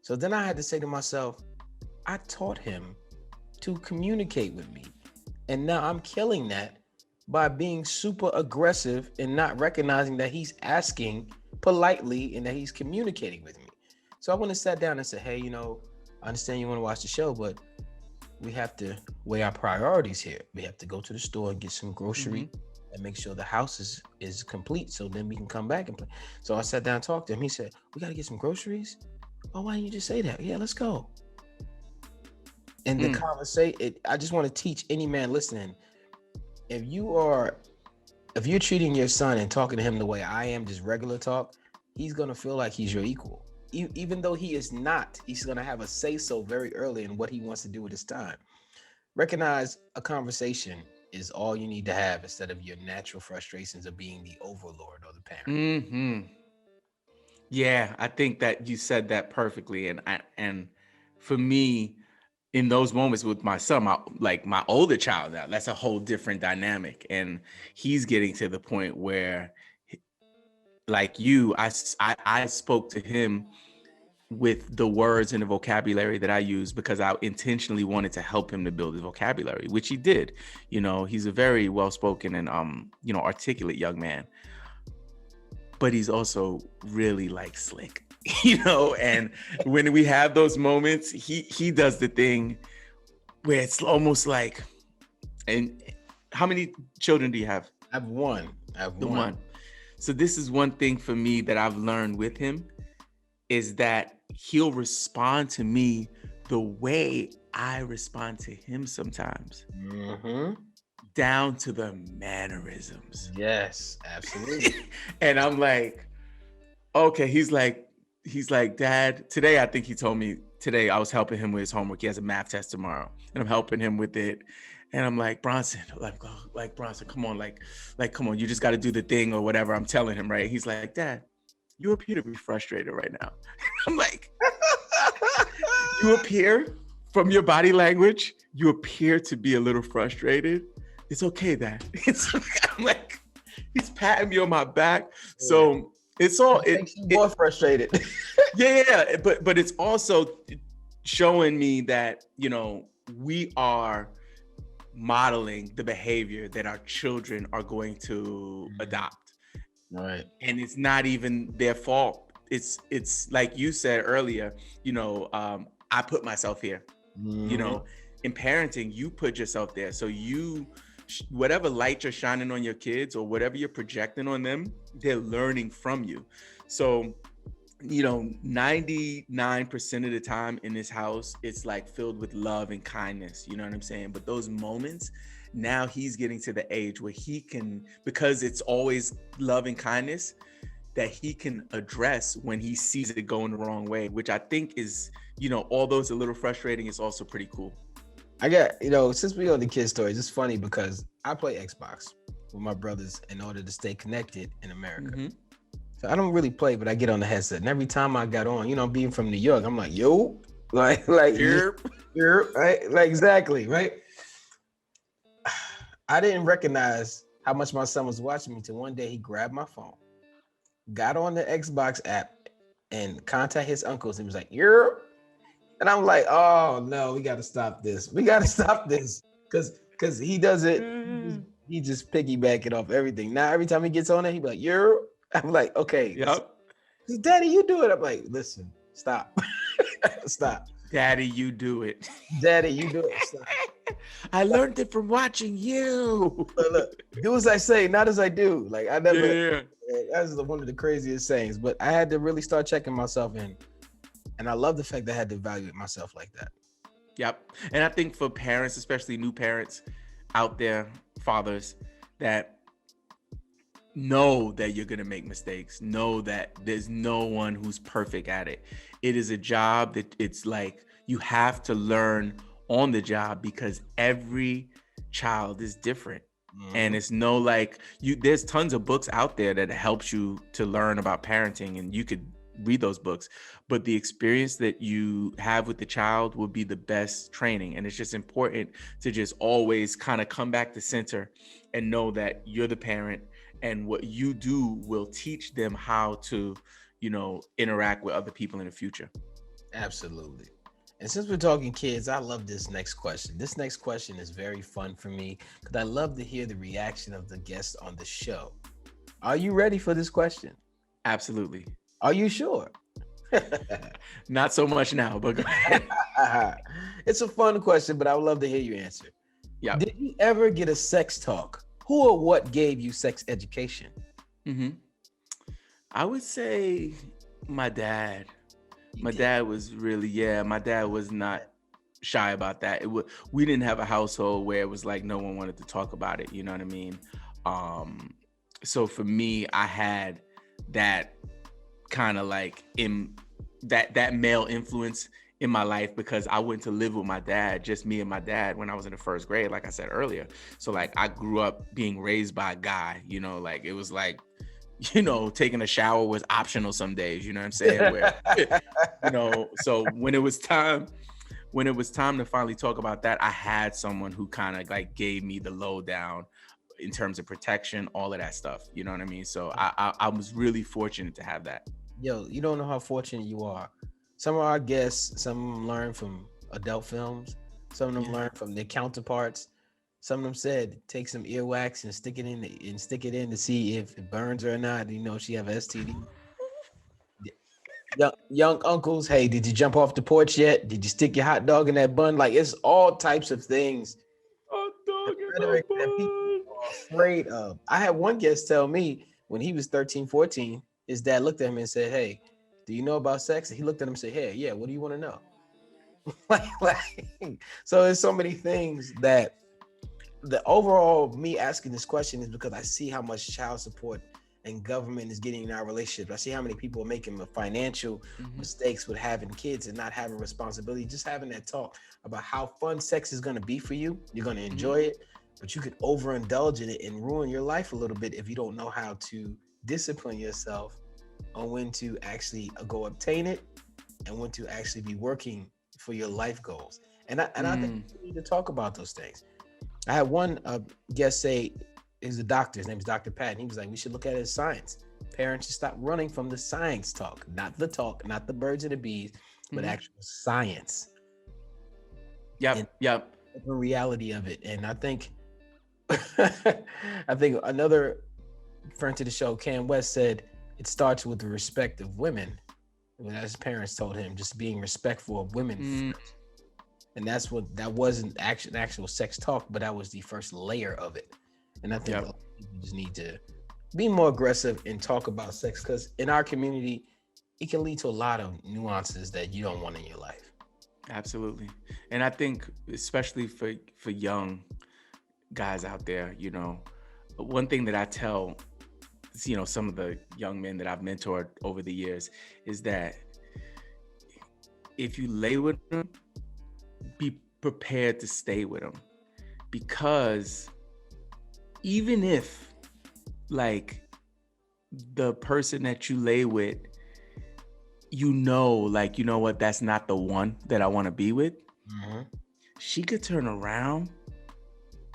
Speaker 1: So then I had to say to myself, I taught him to communicate with me. And now I'm killing that by being super aggressive and not recognizing that he's asking politely and that he's communicating with me. So I went and sat down and said, hey, I understand you want to watch the show, but we have to weigh our priorities here. We have to go to the store and get some grocery and make sure the house is complete, so then we can come back and play. So I sat down and talked to him. He said, we got to get some groceries? Oh, why didn't you just say that? Yeah, let's go. And the conversation, I just want to teach any man listening, if you're treating your son and talking to him the way I am, just regular talk, he's going to feel like he's your equal. Even though he is not, he's going to have a say-so very early in what he wants to do with his time. Recognize a conversation is all you need to have instead of your natural frustrations of being the overlord or the parent.
Speaker 2: Yeah, I think that you said that perfectly. And for me, in those moments with my son, my older child now, that's a whole different dynamic. And he's getting to the point where, like you, I spoke to him with the words and the vocabulary that I use because I intentionally wanted to help him to build his vocabulary, which he did. He's a very well-spoken and, articulate young man, but he's also really like slick, and when we have those moments, he does the thing where it's almost like, and how many children do you have?
Speaker 1: I have one.
Speaker 2: One. So this is one thing for me that I've learned with him is that he'll respond to me the way I respond to him sometimes,
Speaker 1: Mm-hmm.
Speaker 2: down to the mannerisms.
Speaker 1: Yes, absolutely.
Speaker 2: And I'm like, okay, he's like, Dad, today I think he told me today I was helping him with his homework. He has a math test tomorrow and I'm helping him with it. And I'm like, Bronson, like Bronson, come on, come on, you just got to do the thing or whatever I'm telling him, right? He's like, Dad, you appear to be frustrated right now. I'm like, you appear from your body language, you appear to be a little frustrated. It's okay, Dad. I'm like, he's patting me on my back. So it's all
Speaker 1: it makes you more frustrated.
Speaker 2: yeah, but it's also showing me that, you know, we are modeling the behavior that our children are going to adopt.
Speaker 1: Right.
Speaker 2: And it's not even their fault. It's like you said earlier, you know, I put myself here.
Speaker 1: Mm-hmm.
Speaker 2: You know, in parenting, you put yourself there. So you, whatever light you're shining on your kids or whatever you're projecting on them, they're learning from you. So, you know, 99% of the time in this house, it's like filled with love and kindness. You know what I'm saying? But those moments, now he's getting to the age where he can, because it's always love and kindness, that he can address when he sees it going the wrong way, which I think is, you know, although it's a little frustrating, it's also pretty cool.
Speaker 1: I got, you know, since we on the kid stories, it's funny because I play Xbox with my brothers in order to stay connected in America. Mm-hmm. So I don't really play, but I get on the headset. And every time I got on, you know, being from New York, I'm like, yo, like here, right? Like, exactly, right? I didn't recognize how much my son was watching me till one day he grabbed my phone, got on the Xbox app and contacted his uncles and was like, you're, and I'm like, oh no, we got to stop this. We got to stop this. Cause he does it. He just piggyback it off everything. Now, every time he gets on it, he be like, you're, I'm like, okay.
Speaker 2: Yep.
Speaker 1: Daddy, you do it. I'm like, listen, stop. Stop.
Speaker 2: Daddy, you do it.
Speaker 1: Daddy, you do it. Stop.
Speaker 2: I learned it from watching you.
Speaker 1: Look, do as I say, not as I do. Like I never, that's one of the craziest sayings, but I had to really start checking myself in. And I love the fact that I had to evaluate myself like that.
Speaker 2: Yep. And I think for parents, especially new parents out there, fathers, that know that you're going to make mistakes, know that there's no one who's perfect at it. It is a job that it's like you have to learn on the job because every child is different. Mm-hmm. And it's no like there's tons of books out there that helps you to learn about parenting and you could read those books, but the experience that you have with the child will be the best training. And it's just important to just always kind of come back to center and know that you're the parent and what you do will teach them how to, you know, interact with other people in the future.
Speaker 1: Absolutely. And since we're talking kids, I love this next question. This next question is very fun for me because I love to hear the reaction of the guests on the show. Are you ready for this question?
Speaker 2: Absolutely.
Speaker 1: Are you sure?
Speaker 2: Not so much now, but go ahead.
Speaker 1: It's a fun question, but I would love to hear your answer.
Speaker 2: Yeah.
Speaker 1: Did you ever get a sex talk? Who or what gave you sex education?
Speaker 2: Mm-hmm. I would say my dad. My dad was really, my dad was not shy about that. We didn't have a household where it was like no one wanted to talk about it. You know what I mean? So for me, I had that kind of like in that male influence in my life because I went to live with my dad, just me and my dad when I was in the first grade, like I said earlier. So like I grew up being raised by a guy, you know, like it was like, you know, taking a shower was optional some days, you know what I'm saying? Where, you know, so when it was time to finally talk about that, I had someone who kind of like gave me the lowdown in terms of protection, all of that stuff. You know what I mean? So I was really fortunate to have that.
Speaker 1: Yo, you don't know how fortunate you are. Some of our guests, some of them learn from adult films. Some of them learn from their counterparts. Some of them said, take some earwax and stick it in to see if it burns her or not. You know, she have STD. Young uncles, hey, did you jump off the porch yet? Did you stick your hot dog in that bun? Like, it's all types of things.
Speaker 2: Hot dog in
Speaker 1: that people are afraid of. I had one guest tell me when he was 13, 14, his dad looked at him and said, "Hey, do you know about sex?" And he looked at him and said, "Hey, yeah, what do you want to know?" So there's so many things that the overall me asking this question is because I see how much child support and government is getting in our relationship. I see how many people are making financial mistakes with having kids and not having responsibility. Just having that talk about how fun sex is going to be for you. You're going to enjoy it, but you could overindulge in it and ruin your life a little bit if you don't know how to discipline yourself on when to actually go obtain it and when to actually be working for your life goals. And I think we need to talk about those things. I had one guest say, he's a doctor, his name is Dr. Pat, and he was like, we should look at it as science. Parents should stop running from the science talk, not the birds and the bees, but actual science.
Speaker 2: Yep.
Speaker 1: The reality of it. And I think another friend to the show, Cam West, said it starts with the respect of women. As parents told him, just being respectful of women first. And that wasn't actual sex talk, but that was the first layer of it. And I think people just need to be more aggressive and talk about sex, because in our community, it can lead to a lot of nuances that you don't want in your life.
Speaker 2: Absolutely. And I think especially for young guys out there, you know, one thing that I tell, you know, some of the young men that I've mentored over the years is that if you lay with them, be prepared to stay with them, because even if like the person that you lay with, you know what, that's not the one that I want to be with, she could turn around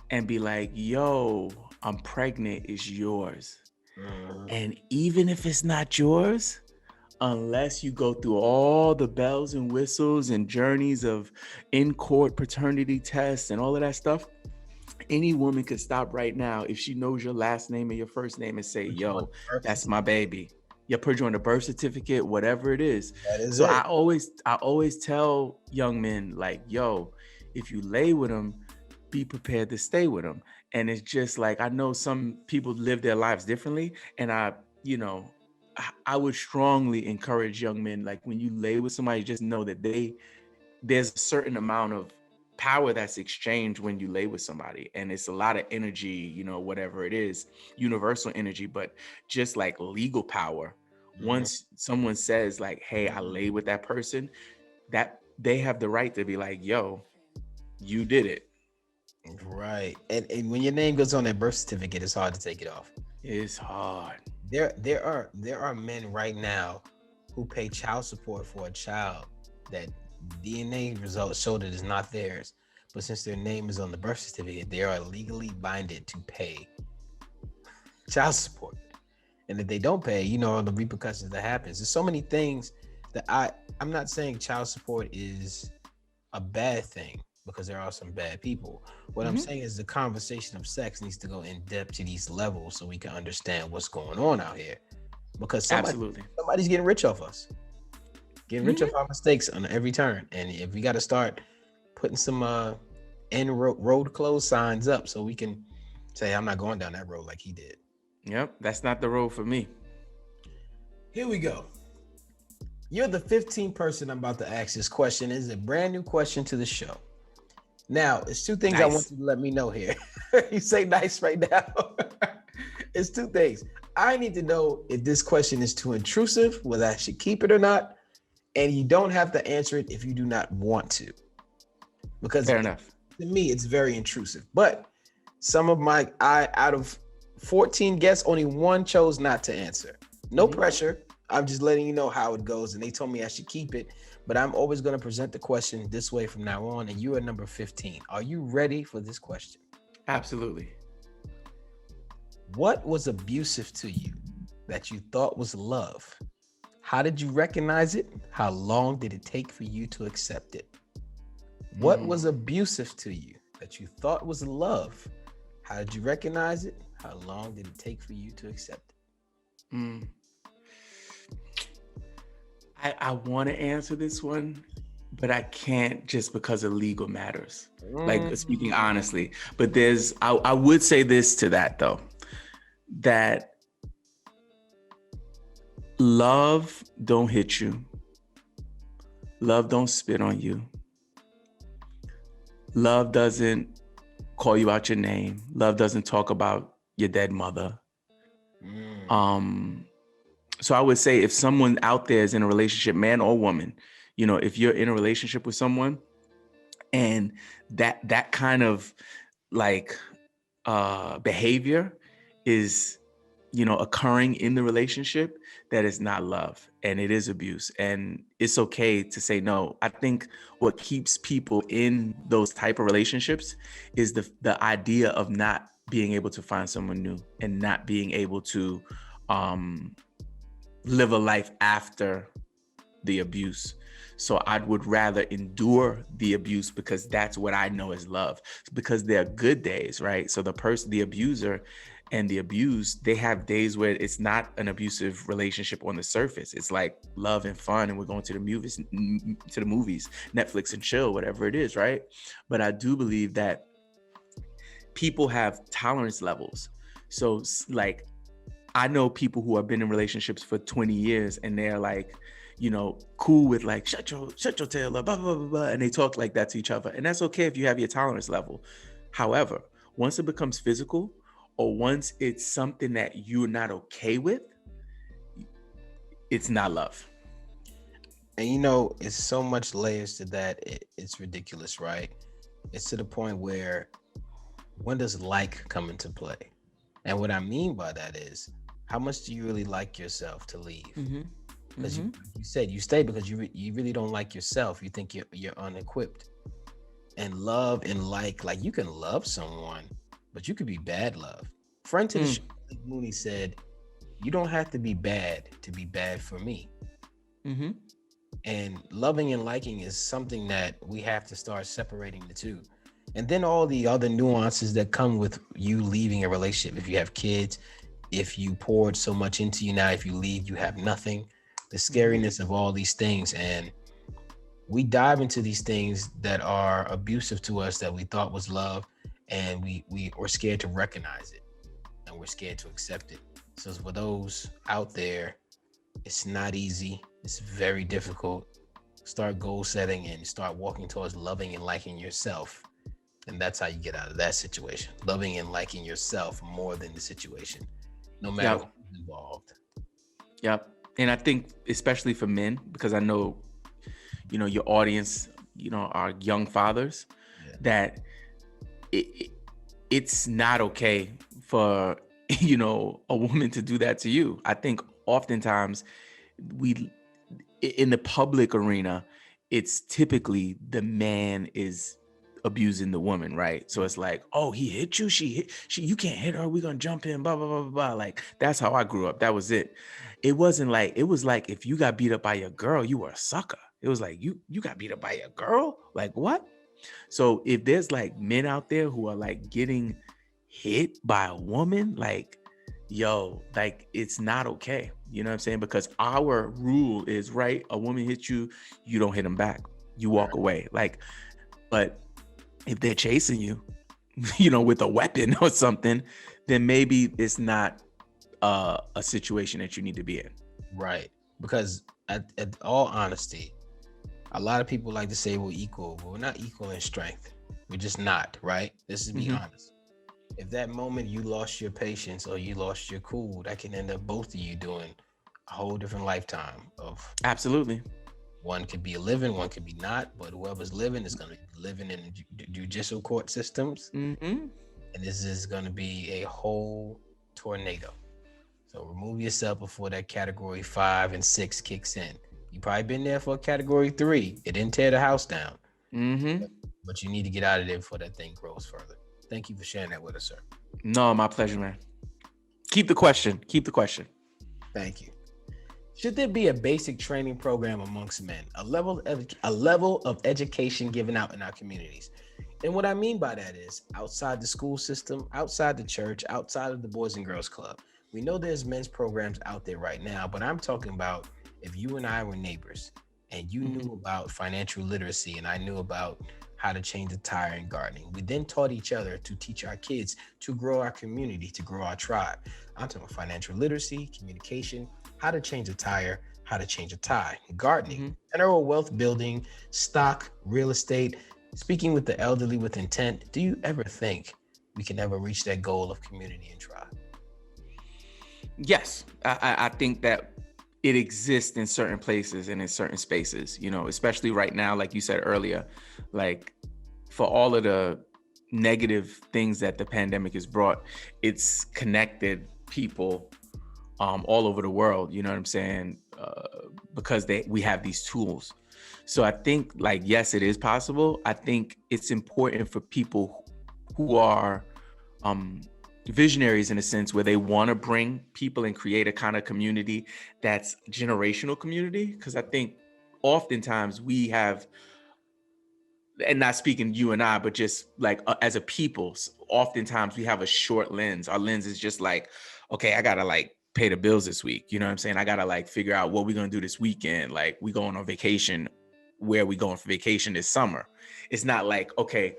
Speaker 2: and be like, yo, I'm pregnant, it's yours. And even if it's not yours, unless you go through all the bells and whistles and journeys of in-court paternity tests and all of that stuff, any woman could stop right now if she knows your last name and your first name and say, yo, that's my baby. You put you on the birth certificate, whatever it is. So I always tell young men, like, yo, if you lay with them, be prepared to stay with them. And it's just like, I know some people live their lives differently. And I would strongly encourage young men, like when you lay with somebody, just know that there's a certain amount of power that's exchanged when you lay with somebody. And it's a lot of energy, you know, whatever it is, universal energy, but just like legal power. Once someone says like, hey, I lay with that person, that they have the right to be like, yo, you did it.
Speaker 1: Right. And when your name goes on that birth certificate, it's hard to take it off.
Speaker 2: It's hard.
Speaker 1: There are men right now who pay child support for a child that DNA results show that it's not theirs, but since their name is on the birth certificate, they are legally binded to pay child support. And if they don't pay, you know, the repercussions that happens. There's so many things that I'm not saying child support is a bad thing, because there are some bad people. What I'm saying is the conversation of sex needs to go in depth to these levels so we can understand what's going on out here. Because somebody's getting rich off us. Getting rich off our mistakes on every turn. And if we got to start putting some end road closed signs up so we can say, I'm not going down that road like he did.
Speaker 2: Yep, that's not the road for me.
Speaker 1: Here we go. You're the 15th person I'm about to ask this question. It's a brand new question to the show. Now, it's two things I want you to let me know here. You say nice right now. It's two things. I need to know if this question is too intrusive, whether I should keep it or not. And you don't have to answer it if you do not want to. Because
Speaker 2: fair enough.
Speaker 1: To me, it's very intrusive. But some of out of 14 guests, only one chose not to answer. No pressure. I'm just letting you know how it goes. And they told me I should keep it. But I'm always going to present the question this way from now on. And you are number 15. Are you ready for this question?
Speaker 2: Absolutely.
Speaker 1: What was abusive to you that you thought was love? How did you recognize it? How long did it take for you to accept it? What was abusive to you that you thought was love? How did you recognize it? How long did it take for you to accept it?
Speaker 2: I want to answer this one, but I can't just because of legal matters. Like speaking honestly, but I would say this to that though, that Love don't hit you. Love don't spit on you. Love doesn't call you out your name. Love doesn't talk about your dead mother. So I would say if someone out there is in a relationship, man or woman, if you're in a relationship with someone and that kind of like behavior is occurring in the relationship, that is not love and it is abuse, and it's okay to say no. I think what keeps people in those type of relationships is the idea of not being able to find someone new and not being able to live a life after the abuse. So I would rather endure the abuse because that's what I know is love, because there are good days, right? So the abuser and the abused, they have days where it's not an abusive relationship on the surface. It's like love and fun, and we're going to the movies, Netflix and chill, whatever it is, right? But I do believe that people have tolerance levels. So like, I know people who have been in relationships for 20 years and they're like, cool with like, shut your tail up, blah, blah, blah, blah. And they talk like that to each other. And that's okay if you have your tolerance level. However, once it becomes physical, or once it's something that you're not okay with, it's not love.
Speaker 1: And it's so much layers to that. It's ridiculous, right? It's to the point where when does like come into play? And what I mean by that is, how much do you really like yourself to leave? Because you said you stay because you really don't like yourself. You think you're unequipped. And love and like you can love someone, but you could be bad love. Friend to the show, Mooney said, you don't have to be bad to be bad for me. And loving and liking is something that we have to start separating the two. And then all the other nuances that come with you leaving a relationship. If you have kids, if you poured so much into you, now if you leave, you have nothing. The scariness of all these things. And we dive into these things that are abusive to us that we thought was love, and we're scared to recognize it, and we're scared to accept it. So for those out there, it's not easy. It's very difficult. Start goal setting and start walking towards loving and liking yourself. And that's how you get out of that situation. Loving and liking yourself more than the situation, no matter who's involved.
Speaker 2: Yep. And I think especially for men, because I know, your audience, are young fathers, that it's not okay for, a woman to do that to you. I think oftentimes in the public arena, it's typically the man is abusing the woman, right? So it's like, oh, he hit you, she you can't hit her, we're gonna jump in, blah blah blah blah blah. Like, that's how I grew up. That was it. It was like if you got beat up by your girl, you were a sucker. It was like, you got beat up by your girl? Like, what? So if there's like men out there who are like getting hit by a woman, like, yo, like, it's not okay. You know what I'm saying? Because our rule is, right, a woman hits you, you don't hit them back. You walk away. Like, but if they're chasing you, with a weapon or something, then maybe it's not a situation that you need to be in.
Speaker 1: Right. Because at all honesty, a lot of people like to say we're equal, but we're not equal in strength. We're just not, right? This is be honest. If that moment you lost your patience or you lost your cool, that can end up both of you doing a whole different lifetime of.
Speaker 2: Absolutely.
Speaker 1: One could be living, one could be not, but whoever's living is going to be living in judicial court systems. And this is going to be a whole tornado. So remove yourself before that category 5 and 6 kicks in. You probably been there for category 3. It didn't tear the house down. But you need to get out of there before that thing grows further. Thank you for sharing that with us, sir.
Speaker 2: No, my pleasure, man. Keep the question.
Speaker 1: Thank you. Should there be a basic training program amongst men, a level of education given out in our communities? And what I mean by that is outside the school system, outside the church, outside of the Boys and Girls Club. We know there's men's programs out there right now, but I'm talking about if you and I were neighbors and you knew about financial literacy and I knew about how to change a tire in gardening. We then taught each other to teach our kids to grow our community, to grow our tribe. I'm talking about financial literacy, communication, how to change a tire, how to change a tie, gardening,
Speaker 2: Mm-hmm.
Speaker 1: general wealth building, stock, real estate, speaking with the elderly with intent. Do you ever think we can ever reach that goal of community and tribe?
Speaker 2: Yes, I think that it exists in certain places and in certain spaces, especially right now, like you said earlier, like for all of the negative things that the pandemic has brought, it's connected people all over the world, you know what I'm saying? Because we have these tools. So I think like, yes, it is possible. I think it's important for people who are visionaries in a sense where they want to bring people and create a kind of community that's generational community. Because I think oftentimes we have, and not speaking you and I, but just like as a people, oftentimes we have a short lens. Our lens is just like, okay, I gotta like pay the bills this week. You know what I'm saying? I gotta like figure out what we're gonna do this weekend. Like we going on vacation, where are we going for vacation this summer? It's not like, okay,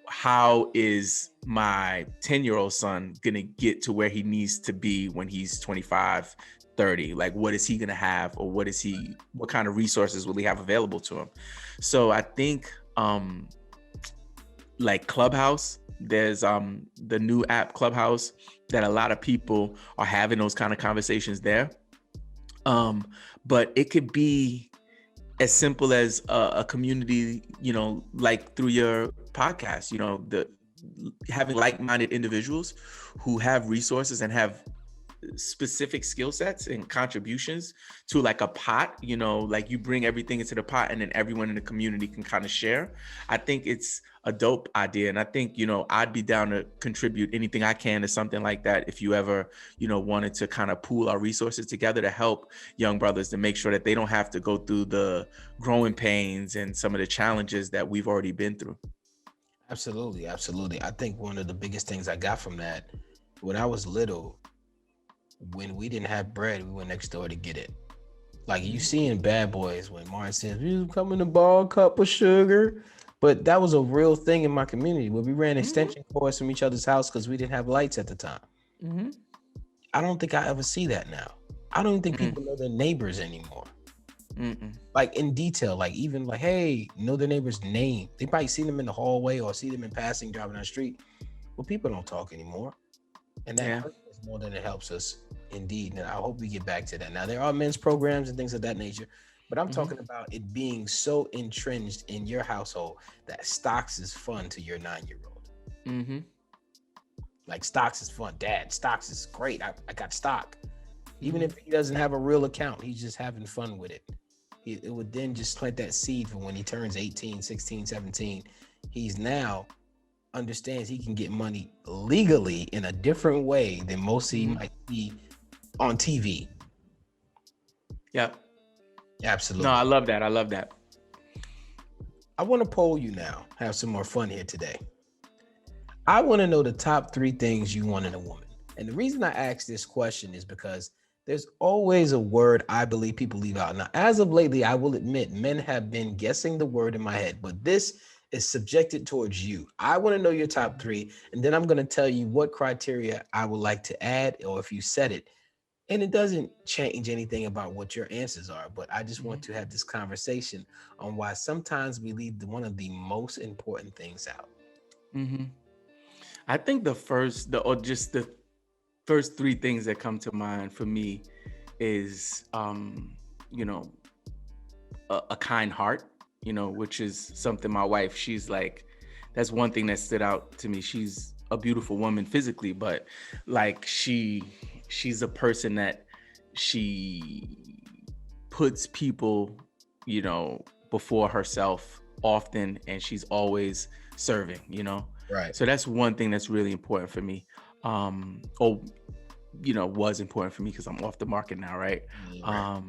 Speaker 2: how is my 10-year-old son gonna get to where he needs to be when he's 25, 30? Like what is he gonna have, or what kind of resources will he have available to him? So I think like Clubhouse, there's the new app Clubhouse, that a lot of people are having those kind of conversations there. But it could be as simple as a community, like through your podcast, having like-minded individuals who have resources and have specific skill sets and contributions to like a pot, like you bring everything into the pot and then everyone in the community can kind of share. I think it's a dope idea. And I think, I'd be down to contribute anything I can to something like that if you ever, wanted to kind of pool our resources together to help young brothers to make sure that they don't have to go through the growing pains and some of the challenges that we've already been through.
Speaker 1: Absolutely, absolutely. I think one of the biggest things I got from that, when I was little, when we didn't have bread, we went next door to get it. Like you see in Bad Boys when Martin says, "You come in a ball cup of sugar," but that was a real thing in my community where we ran extension cords from each other's house because we didn't have lights at the time.
Speaker 2: Mm-hmm.
Speaker 1: I don't think I ever see that now. I don't even think people know their neighbors anymore.
Speaker 2: Mm-mm.
Speaker 1: Like in detail, like even like, hey, know their neighbor's name. They probably see them in the hallway or see them in passing driving down the street. But people don't talk anymore. And that hurts us more than it helps us, indeed. And I hope we get back to that. Now, there are men's programs and things of that nature, but I'm talking about it being so entrenched in your household that stocks is fun to your 9-year-old.
Speaker 2: Mm-hmm.
Speaker 1: Like stocks is fun. Dad, stocks is great. I got stock. Even if he doesn't have a real account, he's just having fun with it. It would then just plant that seed for when he turns 18, 16, 17. He's now understands he can get money legally in a different way than most he might be on TV.
Speaker 2: Yeah.
Speaker 1: Absolutely.
Speaker 2: No, I love that. I love that.
Speaker 1: I want to poll you now. Have some more fun here today. I want to know the top 3 things you want in a woman. And the reason I ask this question is because there's always a word I believe people leave out. Now, as of lately, I will admit men have been guessing the word in my head, but this is subjected towards you. I want to know your top 3, and then I'm going to tell you what criteria I would like to add, or if you said it. And it doesn't change anything about what your answers are, but I just want to have this conversation on why sometimes we leave one of the most important things out.
Speaker 2: I think the first 3 things that come to mind for me is, a kind heart, which is something my wife, she's like, that's one thing that stood out to me. She's a beautiful woman physically, but like she's a person that she puts people, before herself often, and she's always serving,
Speaker 1: Right.
Speaker 2: So that's one thing that's really important for me. Was important for me because I'm off the market now, right?
Speaker 1: Right.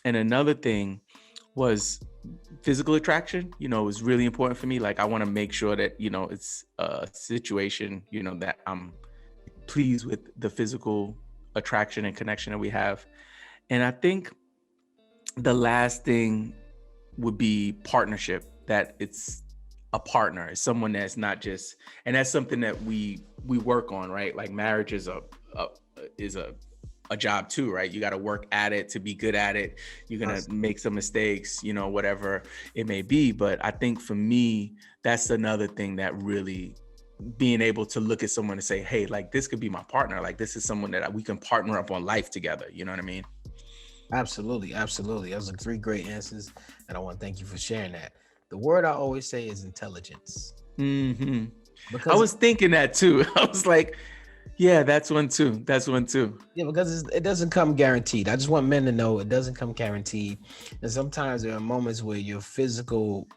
Speaker 2: And another thing was physical attraction, was really important for me. Like I want to make sure that, it's a situation, that I'm pleased with the physical attraction and connection that we have. And I think the last thing would be partnership, that it's a partner, it's someone that's not just, and that's something that we work on, right? Like marriage is a a job too, right? You got to work at it to be good at it. You're going to make some mistakes, you know, whatever it may be. But I think for me, that's another thing that really being able to look at someone and say, hey, like this could be my partner. Like this is someone that we can partner up on life together. You know what I mean?
Speaker 1: Absolutely. Absolutely. Those are 3 great answers. And I want to thank you for sharing that. The word I always say is intelligence.
Speaker 2: Mm-hmm.
Speaker 1: Because
Speaker 2: I was thinking that too. I was like, yeah, that's one too. That's one too.
Speaker 1: Yeah, because it doesn't come guaranteed. I just want men to know it doesn't come guaranteed. And sometimes there are moments where your physical,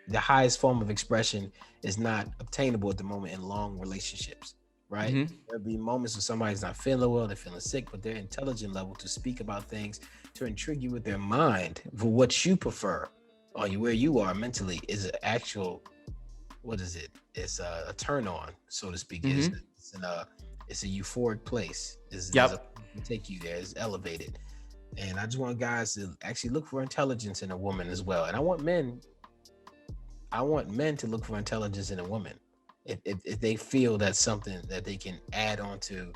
Speaker 1: the highest form of expression is not obtainable at the moment in long relationships, right?
Speaker 2: Mm-hmm.
Speaker 1: There'll be moments where somebody's not feeling well, they're feeling sick, but their intelligent level to speak about things, to intrigue you with their mind for what you prefer or where you are mentally is an actual, what is it? It's a turn on, so to speak.
Speaker 2: Mm-hmm.
Speaker 1: It's a euphoric place.
Speaker 2: Yep.
Speaker 1: Take you there. It's elevated. And I just want guys to actually look for intelligence in a woman as well. And I want men to look for intelligence in a woman. If they feel that's something that they can add on to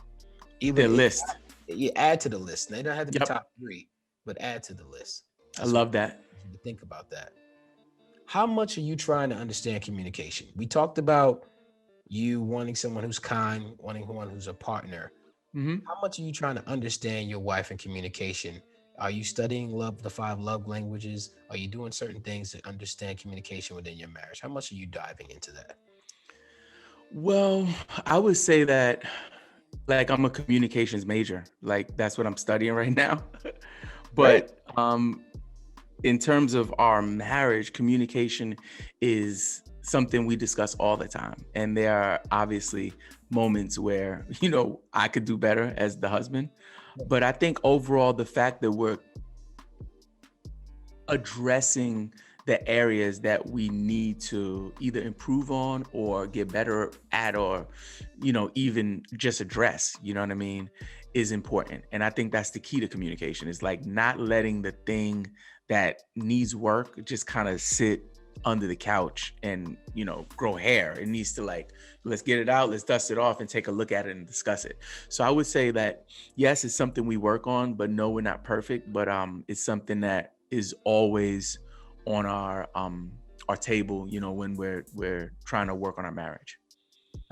Speaker 2: Their list.
Speaker 1: You add to the list. They don't have to be
Speaker 2: Yep.
Speaker 1: top 3, but add to the list.
Speaker 2: I love that.
Speaker 1: Think about that. How much are you trying to understand communication? We talked about you wanting someone who's kind, wanting someone who's a partner.
Speaker 2: Mm-hmm.
Speaker 1: How much are you trying to understand your wife in communication? Are you studying the 5 love languages? Are you doing certain things to understand communication within your marriage? How much are you diving into that?
Speaker 2: Well, I would say that like I'm a communications major. Like that's what I'm studying right now. But in terms of our marriage, communication is something we discuss all the time. And there are obviously moments where, you know, I could do better as the husband. But I think overall, the fact that we're addressing the areas that we need to either improve on or get better at, or, you know, even just address, you know what I mean, is important. And I think that's the key to communication, is like not letting the thing that needs work just kind of sit under the couch and, you know, grow hair. It needs to like, let's get it out, let's dust it off and take a look at it and discuss it. So I would say that, yes, it's something we work on, but no, we're not perfect, but it's something that is always on our table, you know, when we're trying to work on our marriage.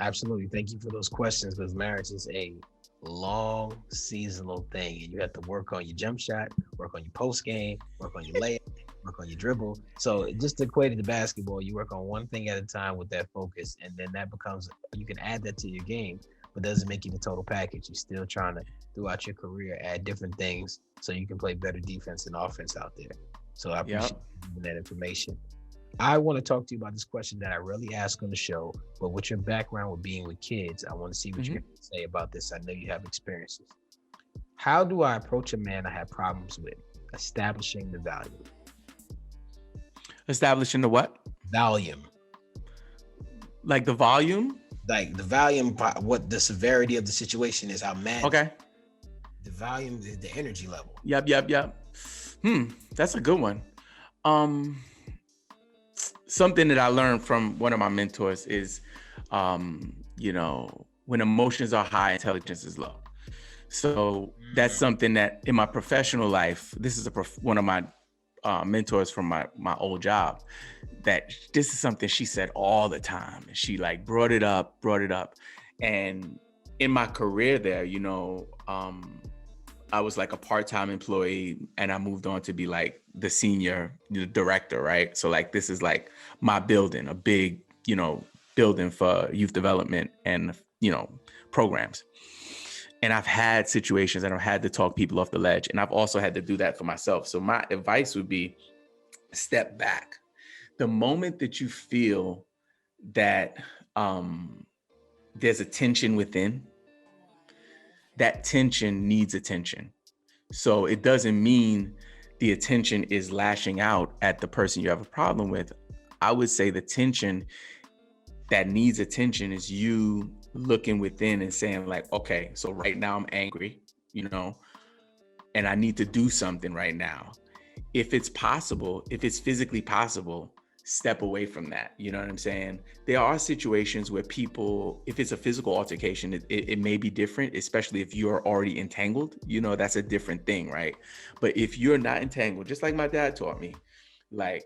Speaker 1: Absolutely. Thank you for those questions, because marriage is a long seasonal thing, and you have to work on your jump shot, work on your post game, work on your layup, work on your dribble. So just equated to basketball, you work on one thing at a time with that focus, and then that becomes, you can add that to your game, but doesn't make you the total package. You're still trying to, throughout your career, add different things so you can play better defense and offense out there. So I appreciate that information. I want to talk to you about this question that I really ask on the show, but with your background with being with kids, I want to see what you have to say about this. I know you have experiences. How do I approach a man I have problems with? Establishing the value.
Speaker 2: Establishing the what?
Speaker 1: Volume.
Speaker 2: Like the volume?
Speaker 1: Like the volume, what the severity of the situation is, how mad.
Speaker 2: Okay.
Speaker 1: The volume, the energy level.
Speaker 2: Yep. That's a good one. Something that I learned from one of my mentors is, you know, when emotions are high, intelligence is low. So that's something that in my professional life, this is one of my mentors from my old job, that this is something she said all the time. And she like brought it up. And in my career there, you know, I was like a part-time employee, and I moved on to be like the senior director, right? So like, this is like my building, a big, you know, building for youth development and, you know, programs. And I've had situations and I've had to talk people off the ledge, and I've also had to do that for myself. So my advice would be step back. The moment that you feel that there's a tension within, that tension needs attention. So it doesn't mean the attention is lashing out at the person you have a problem with. I would say the tension that needs attention is you looking within and saying like, okay, so right now I'm angry, you know, and I need to do something right now. If it's possible, if it's physically possible, step away from that. You know what I'm saying? There are situations where people, if it's a physical altercation, it may be different, especially if you're already entangled. You know, that's a different thing, right? But if you're not entangled, just like my dad taught me, like,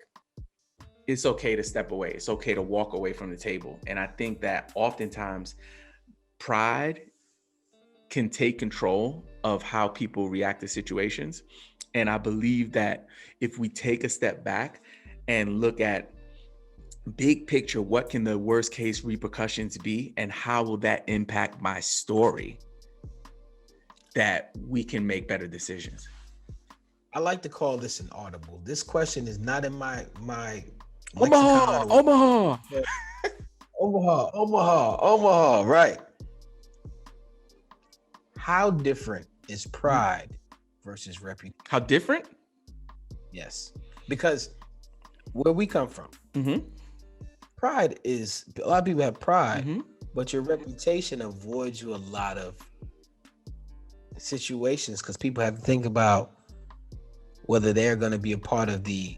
Speaker 2: it's okay to step away. It's okay to walk away from the table. And I think that oftentimes pride can take control of how people react to situations. And I believe that if we take a step back and look at big picture, what can the worst case repercussions be and how will that impact my story, that we can make better decisions.
Speaker 1: I like to call this an audible. This question is not in my
Speaker 2: Omaha,
Speaker 1: lexicon. Omaha, right. How different is pride versus reputation?
Speaker 2: How different?
Speaker 1: Yes, because where we come from, pride is, a lot of people have pride, but your reputation avoids you a lot of situations because people have to think about whether they're going to be a part of the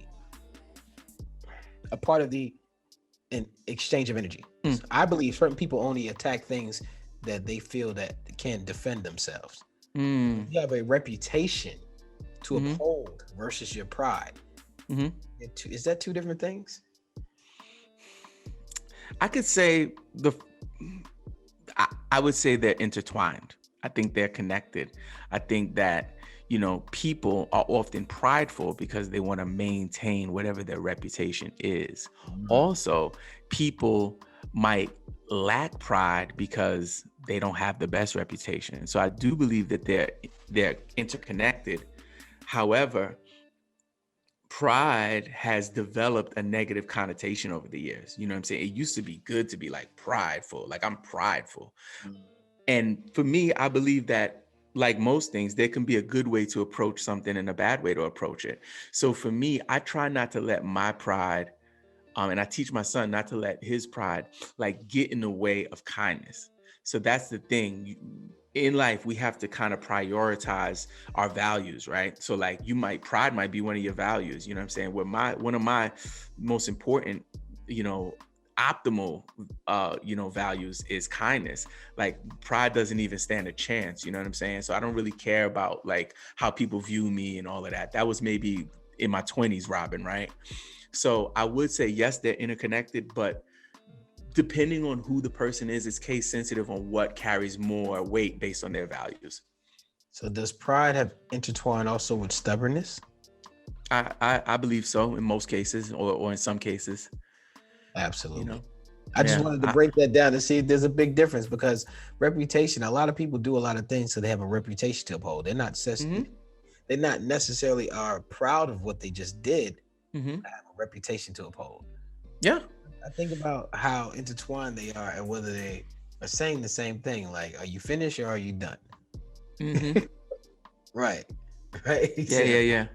Speaker 1: an exchange of energy. So I believe certain people only attack things that they feel that can't defend themselves. You have a reputation to uphold versus your pride. Is that two different things?
Speaker 2: I could say I would say they're intertwined. I think they're connected. I think that, you know, people are often prideful because they want to maintain whatever their reputation is. Also, people might lack pride because they don't have the best reputation. So I do believe that they're interconnected. However, pride has developed a negative connotation over the years. You know what I'm saying? It used to be good to be like prideful, like I'm prideful. And for me, I believe that, like most things, there can be a good way to approach something and a bad way to approach it. So for me, I try not to let my pride, and I teach my son not to let his pride like get in the way of kindness. So that's the thing. In life, we have to kind of prioritize our values, right? So like pride might be one of your values, you know what I'm saying? One of my most important, you know, optimal values is kindness. Like pride doesn't even stand a chance, you know what I'm saying? So I don't really care about like how people view me and all of that. That was maybe in my 20s, Robbin, right? So I would say yes, they're interconnected, but depending on who the person is, it's case sensitive on what carries more weight based on their values.
Speaker 1: So does pride have intertwined also with stubbornness?
Speaker 2: I believe so in most cases, or in some cases.
Speaker 1: Absolutely.
Speaker 2: You know?
Speaker 1: I just wanted to break that down to see if there's a big difference, because reputation, a lot of people do a lot of things so they have a reputation to uphold. They're not necessarily are proud of what they just did, but have a reputation to uphold.
Speaker 2: Yeah.
Speaker 1: I think about how intertwined they are and whether they are saying the same thing. Like, are you finished or are you done? Right.
Speaker 2: Yeah.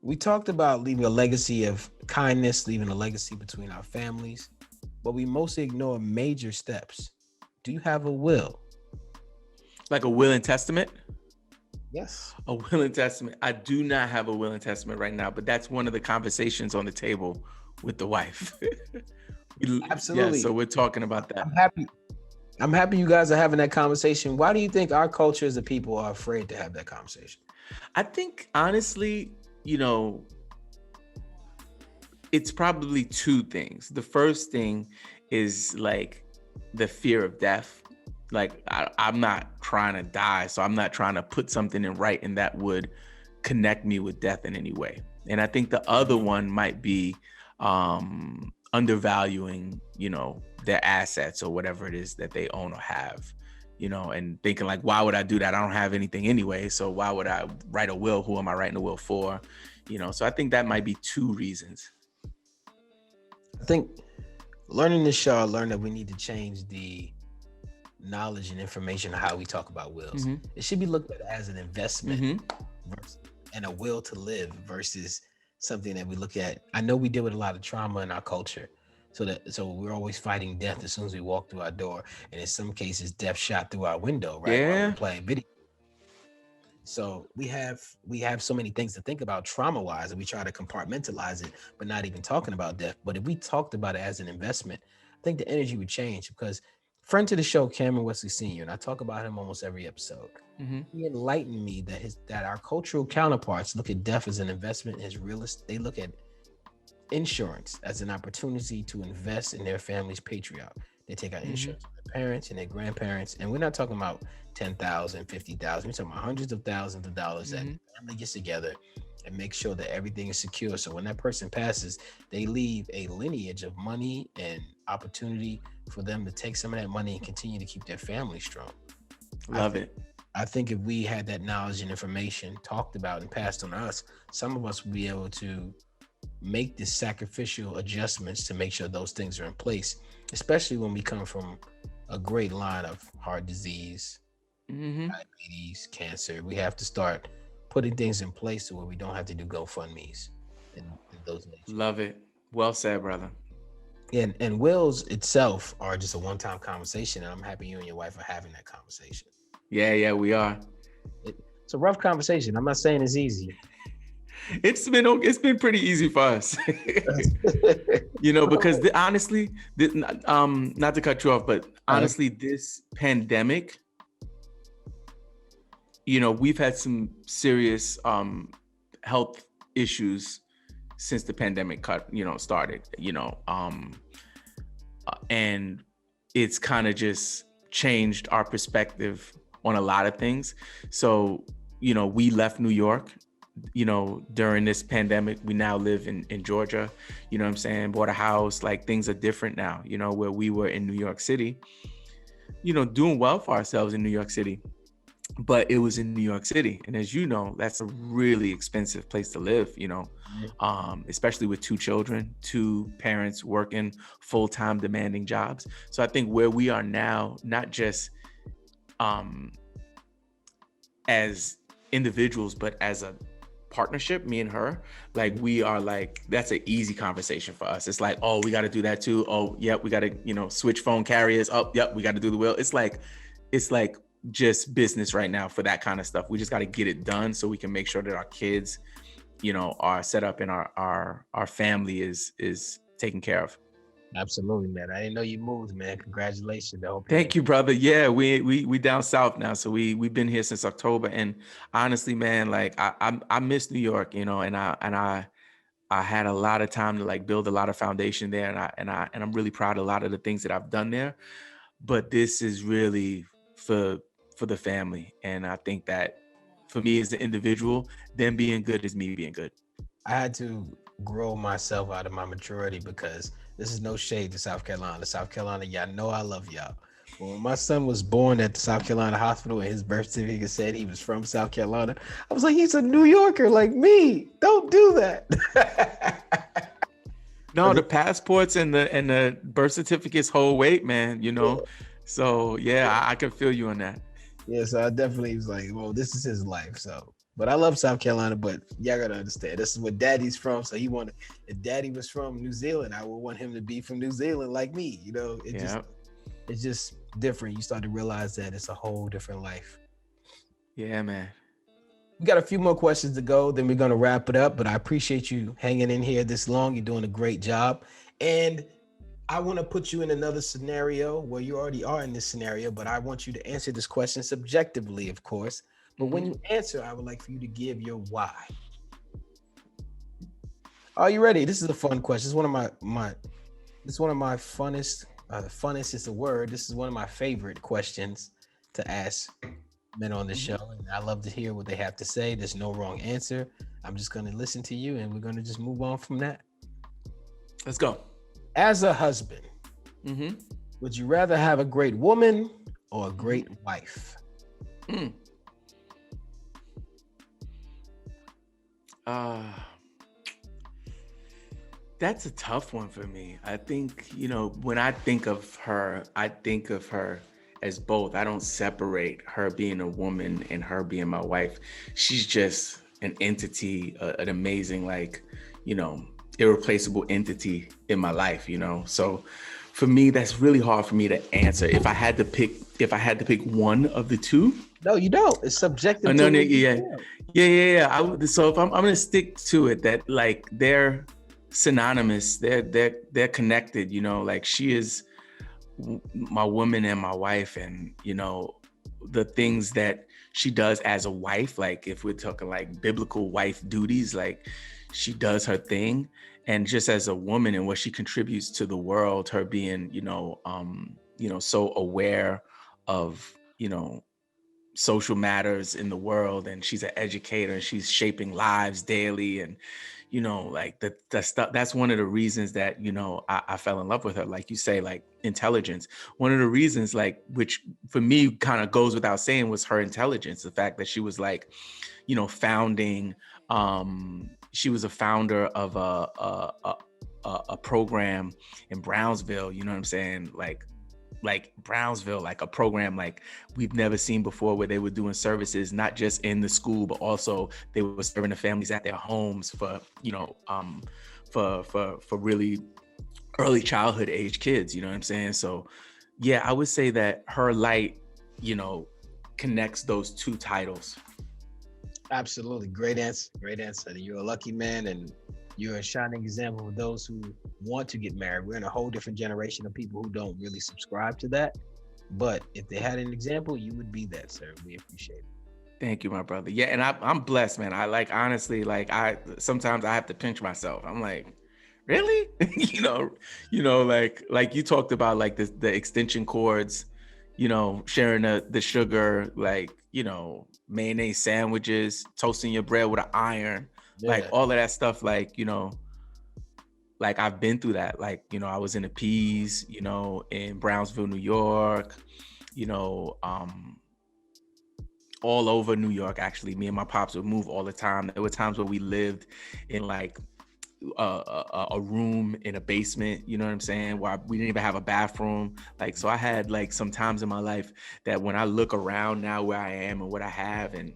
Speaker 1: We talked about leaving a legacy of kindness, leaving a legacy between our families, but we mostly ignore major steps. Do you have a will?
Speaker 2: Like a will and testament?
Speaker 1: Yes.
Speaker 2: A will and testament. I do not have a will and testament right now, but that's one of the conversations on the table with the wife.
Speaker 1: Absolutely.
Speaker 2: Yeah, so we're talking about that.
Speaker 1: I'm happy you guys are having that conversation. Why do you think our culture as a people are afraid to have that conversation?
Speaker 2: I think honestly, you know, it's probably two things. The first thing is like the fear of death. Like I'm not trying to die, so I'm not trying to put something in writing that would connect me with death in any way. And I think the other one might be undervaluing, you know, their assets or whatever it is that they own or have, you know, and thinking like, why would I do that? I don't have anything anyway. So why would I write a will? Who am I writing a will for? You know, so I think that might be two reasons.
Speaker 1: I think learning this show, I learned that we need to change the knowledge and information of how we talk about wills. It should be looked at as an investment and a will to live versus something that we look at. I know we deal with a lot of trauma in our culture, so we're always fighting death as soon as we walk through our door, and in some cases death shot through our window, right?
Speaker 2: Yeah.
Speaker 1: While we're playing video. So we have so many things to think about trauma wise, and we try to compartmentalize it, but not even talking about death. But if we talked about it as an investment, I think the energy would change. Because friend to the show, Cameron Wesley Sr., and I talk about him almost every episode.
Speaker 2: Mm-hmm.
Speaker 1: He enlightened me that our cultural counterparts look at death as an investment, as real estate. They look at insurance as an opportunity to invest in their family's patriarch. They take out insurance from their parents and their grandparents, and we're not talking about 10,000, 50,000. We're talking about hundreds of thousands of dollars that the family gets together and make sure that everything is secure. So when that person passes, they leave a lineage of money and opportunity for them to take some of that money and continue to keep their family strong.
Speaker 2: Love it.
Speaker 1: I think if we had that knowledge and information talked about and passed on to us, some of us would be able to make the sacrificial adjustments to make sure those things are in place, especially when we come from a great line of heart disease, diabetes, cancer. We have to start putting things in place to where we don't have to do GoFundMes and those things.
Speaker 2: Love it. Well said, brother.
Speaker 1: And wills itself are just a one-time conversation, and I'm happy you and your wife are having that conversation.
Speaker 2: Yeah, we are.
Speaker 1: It's a rough conversation. I'm not saying it's easy.
Speaker 2: It's been pretty easy for us, because honestly, not to cut you off, but honestly, this pandemic, we've had some serious health issues since the pandemic started, and it's kind of just changed our perspective on a lot of things. So, we left New York, during this pandemic. We now live in Georgia, what I'm saying? Bought a house, like things are different now, where we were in New York City, doing well for ourselves in New York City, but it was in New York City. And as you know, that's a really expensive place to live, especially with 2 children, 2 parents working full-time demanding jobs. So I think where we are now, not just as individuals, but as a partnership, me and her, like we are like, that's an easy conversation for us. It's like, oh, we got to do that too. Oh, yep, we got to, switch phone carriers. Oh, yep, we got to do the will. It's like just business right now for that kind of stuff. We just got to get it done so we can make sure that our kids, are set up and our family is taken care of.
Speaker 1: Absolutely, man. I didn't know you moved, man. Congratulations.
Speaker 2: Thank you, brother. Yeah, we down south now, so we've been here since October. And honestly, man, like I miss New York, and I had a lot of time to like build a lot of foundation there, and I'm really proud of a lot of the things that I've done there. But this is really for the family, and I think that for me as an individual, them being good is me being good.
Speaker 1: I had to grow myself out of my maturity, because this is no shade to South Carolina. South Carolina, y'all know I love y'all. But when my son was born at the South Carolina hospital and his birth certificate said he was from South Carolina, I was like, he's a New Yorker like me. Don't do that.
Speaker 2: No, the passports and the birth certificates hold weight, man, So yeah, I can feel you on that.
Speaker 1: Yeah, so I definitely was like, well, this is his life. So, but I love South Carolina, but y'all gotta understand, this is where daddy's from. So if daddy was from New Zealand, I would want him to be from New Zealand like me. It's just different. You start to realize that it's a whole different life.
Speaker 2: Yeah, man.
Speaker 1: We got a few more questions to go, then we're gonna wrap it up. But I appreciate you hanging in here this long. You're doing a great job. And I want to put you in another scenario where you already are in this scenario, but I want you to answer this question subjectively, of course. But when you answer, I would like for you to give your why. Are you ready? This is a fun question. It's one of my funnest. Funnest is a word. This is one of my favorite questions to ask men on the show, and I love to hear what they have to say. There's no wrong answer. I'm just going to listen to you, and we're going to just move on from that.
Speaker 2: Let's go.
Speaker 1: As a husband, would you rather have a great woman or a great wife?
Speaker 2: That's a tough one for me. I think, when I think of her as both. I don't separate her being a woman and her being my wife. She's just an entity, an amazing, irreplaceable entity in my life, So for me, that's really hard for me to answer. If I had to pick if I had to pick one of the two.
Speaker 1: No, you don't. It's subjective
Speaker 2: No,
Speaker 1: to
Speaker 2: no,
Speaker 1: what you
Speaker 2: yeah,
Speaker 1: feel.
Speaker 2: So if I'm gonna stick to it, that like they're synonymous, they're connected. Like she is my woman and my wife, and the things that she does as a wife, like if we're talking like biblical wife duties, like she does her thing, and just as a woman and what she contributes to the world, her being so aware of social matters in the world, and she's an educator and she's shaping lives daily, and like the stuff, that's one of the reasons that I fell in love with her. Like you say, like intelligence, one of the reasons, like, which for me kind of goes without saying, was her intelligence. The fact that she was like founding, she was a founder of a program in Brownsville, you know what I'm saying, like Brownsville, like a program like we've never seen before, where they were doing services not just in the school, but also they were serving the families at their homes for for really early childhood age kids, you know what I'm saying? So yeah, I would say that her light connects those two titles.
Speaker 1: Absolutely. Great answer. Great answer. You're a lucky man, and you're a shining example of those who want to get married. We're in a whole different generation of people who don't really subscribe to that. But if they had an example, you would be that, sir. We appreciate it.
Speaker 2: Thank you, my brother. Yeah, and I'm blessed, man. I like, honestly, like sometimes I have to pinch myself. I'm like, really? Like you talked about, like the extension cords, sharing the sugar, like, mayonnaise sandwiches, toasting your bread with an iron, like all of that stuff, like, like I've been through that. Like, I was in the P's, in Brownsville, New York, all over New York. Actually, me and my pops would move all the time. There were times where we lived in like a room in a basement, you know what I'm saying, where we didn't even have a bathroom. Like, so I had like some times in my life that when I look around now where I am and what I have, and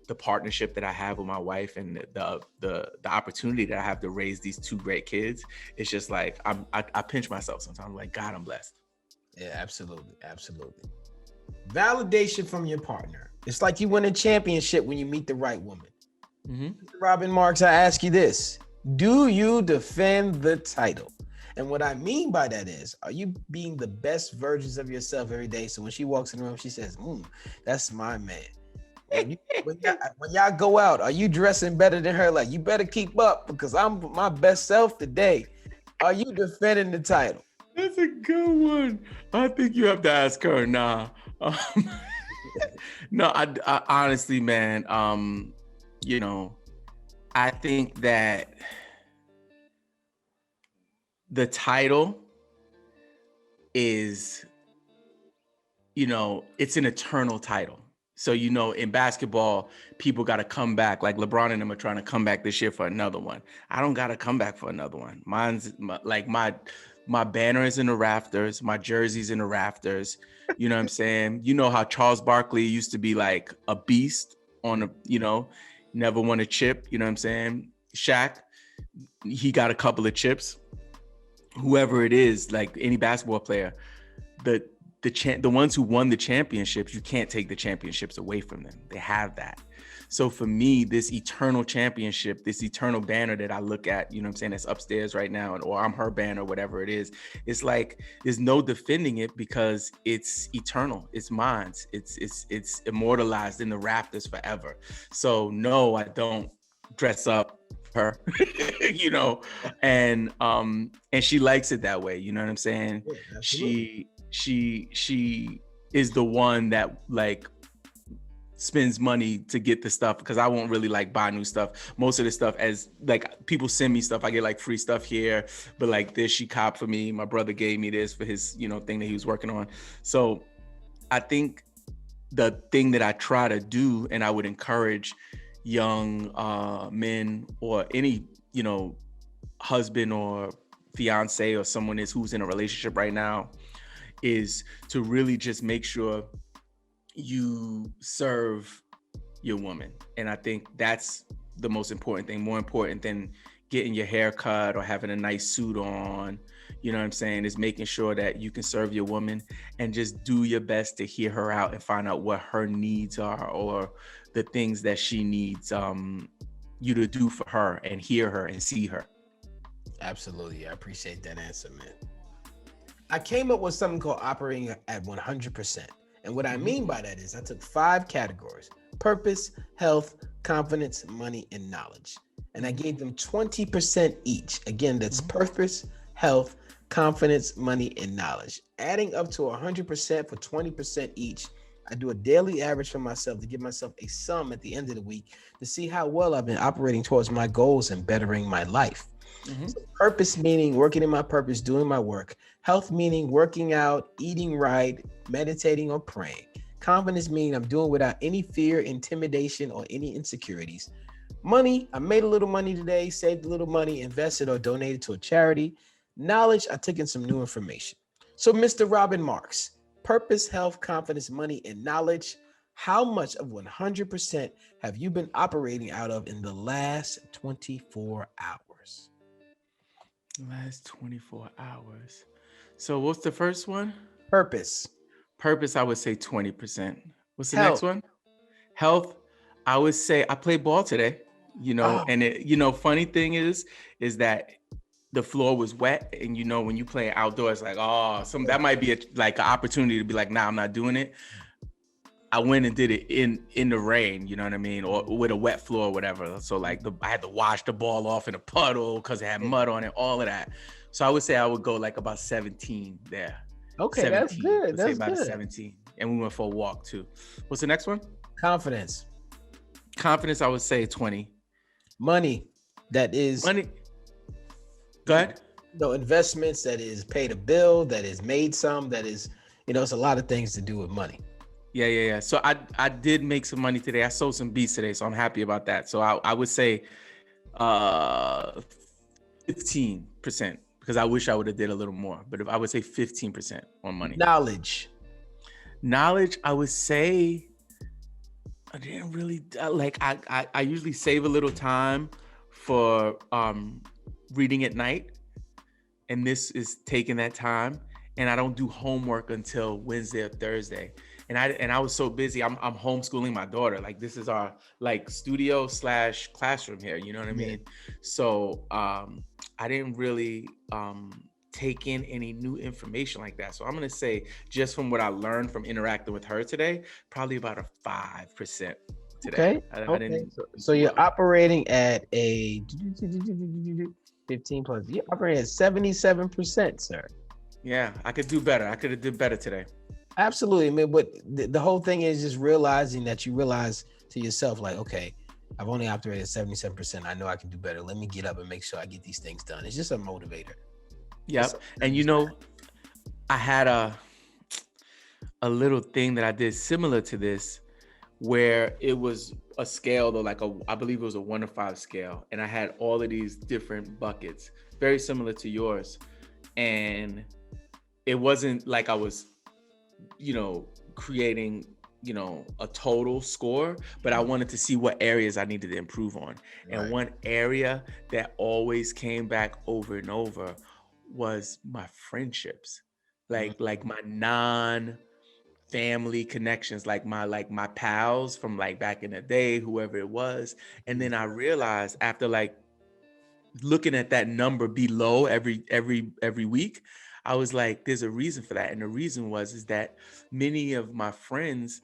Speaker 2: the partnership that I have with my wife, and the opportunity that I have to raise these two great kids, it's just like I pinch myself sometimes. I'm like, God, I'm blessed.
Speaker 1: Yeah, absolutely. Absolutely. Validation from your partner. It's like you win a championship when you meet the right woman. Mm-hmm. Robbin Marx, I ask you this: do you defend the title? And what I mean by that is, are you being the best versions of yourself every day? So when she walks in the room, she says, that's my man. When y'all go out, are you dressing better than her? Like, you better keep up because I'm my best self today. Are you defending the title?
Speaker 2: That's a good one. I think you have to ask her. Nah. No, I honestly, man, I think that the title is, it's an eternal title. So, in basketball, people got to come back. Like LeBron and them are trying to come back this year for another one. I don't got to come back for another one. My banner is in the rafters. My jersey's in the rafters. You know what I'm saying? You know how Charles Barkley used to be like a beast on never won a chip. You know what I'm saying? Shaq, he got a couple of chips. Whoever it is, like any basketball player, the ones who won the championships, you can't take the championships away from them. They have that. So for me, this eternal championship, this eternal banner that I look at, you know what I'm saying, that's upstairs right now, or I'm her banner, whatever it is, it's like there's no defending it because it's eternal. It's mine. It's immortalized in the rafters forever. So no, I don't dress up her, and she likes it that way. You know what I'm saying?
Speaker 1: Yeah,
Speaker 2: she is the one that like spends money to get the stuff, because I won't really like buy new stuff. Most of the stuff, as like people send me stuff, I get like free stuff here, but like this she copped for me. My brother gave me this for his thing that he was working on. So I think the thing that I try to do, and I would encourage young men or any husband or fiance or someone who's in a relationship right now, is to really just make sure you serve your woman. And I think that's the most important thing, more important than getting your hair cut or having a nice suit on. You know what I'm saying? Is making sure that you can serve your woman and just do your best to hear her out and find out what her needs are, or the things that she needs you to do for her, and hear her and see her.
Speaker 1: Absolutely. I appreciate that answer, man. I came up with something called operating at 100%. And what I mean by that is I took 5 categories: purpose, health, confidence, money, and knowledge. And I gave them 20% each. Again, that's purpose, health, confidence, money, and knowledge. Adding up to 100% for 20% each. I do a daily average for myself to give myself a sum at the end of the week to see how well I've been operating towards my goals and bettering my life. So purpose meaning working in my purpose, doing my work. Health meaning working out, eating right, meditating, or praying. Confidence meaning I'm doing without any fear, intimidation, or any insecurities. Money, I made a little money today, saved a little money, invested or donated to a charity. Knowledge, I took in some new information. So Mr. Robbin Marx, purpose, health, confidence, money, and knowledge. How much of 100% have you been operating out of in the last 24 hours?
Speaker 2: Last 24 hours. So what's the first one?
Speaker 1: Purpose.
Speaker 2: Purpose, I would say 20%. What's the
Speaker 1: Health.
Speaker 2: next one? Health, I would say I played ball today, and it, funny thing is that the floor was wet, and when you play outdoors, like, that might be like an opportunity to be like, nah, I'm not doing it. I went and did it in the rain, you know what I mean? Or with a wet floor or whatever. So like I had to wash the ball off in a puddle because it had mud on it, all of that. So I would say I would go like about 17 there.
Speaker 1: Okay,
Speaker 2: 17.
Speaker 1: that's good. That's
Speaker 2: about
Speaker 1: good.
Speaker 2: 17. And we went for a walk too. What's the next one?
Speaker 1: Confidence.
Speaker 2: Confidence, I would say 20.
Speaker 1: Money. That is
Speaker 2: Money. Go ahead.
Speaker 1: No, investments, that is paid a bill, that is made some, that is, it's a lot of things to do with money.
Speaker 2: Yeah. So I did make some money today. I sold some beats today, so I'm happy about that. So I would say 15%, because I wish I would have did a little more. But if I would say 15% on money.
Speaker 1: Knowledge,
Speaker 2: I would say I didn't really like. I usually save a little time for reading at night, and this is taking that time. And I don't do homework until Wednesday or Thursday. And I was so busy. I'm homeschooling my daughter. Like, this is our like studio / classroom here. You know what I mean? So I didn't really take in any new information like that. So I'm gonna say, just from what I learned from interacting with her today, probably about a 5% today.
Speaker 1: Okay. So you're operating at a 15 plus. You're operating at 77%, sir.
Speaker 2: Yeah, I could do better. I could have did better today.
Speaker 1: Absolutely, man. But the whole thing is just realizing that you realize to yourself, like, okay, I've only operated at 77%. I know I can do better. Let me get up and make sure I get these things done. It's just a motivator.
Speaker 2: Yep. And I had a little thing that I did similar to this, where it was a scale, though, like I believe it was a 1 to 5 scale, and I had all of these different buckets, very similar to yours, and it wasn't like I was creating a total score, but I wanted to see what areas I needed to improve on. And
Speaker 1: Right.
Speaker 2: one area that always came back over and over was my friendships, like my non-family connections, like my pals from like back in the day, whoever it was. And then I realized, after like looking at that number below every week, I was like, there's a reason for that. And the reason is that many of my friends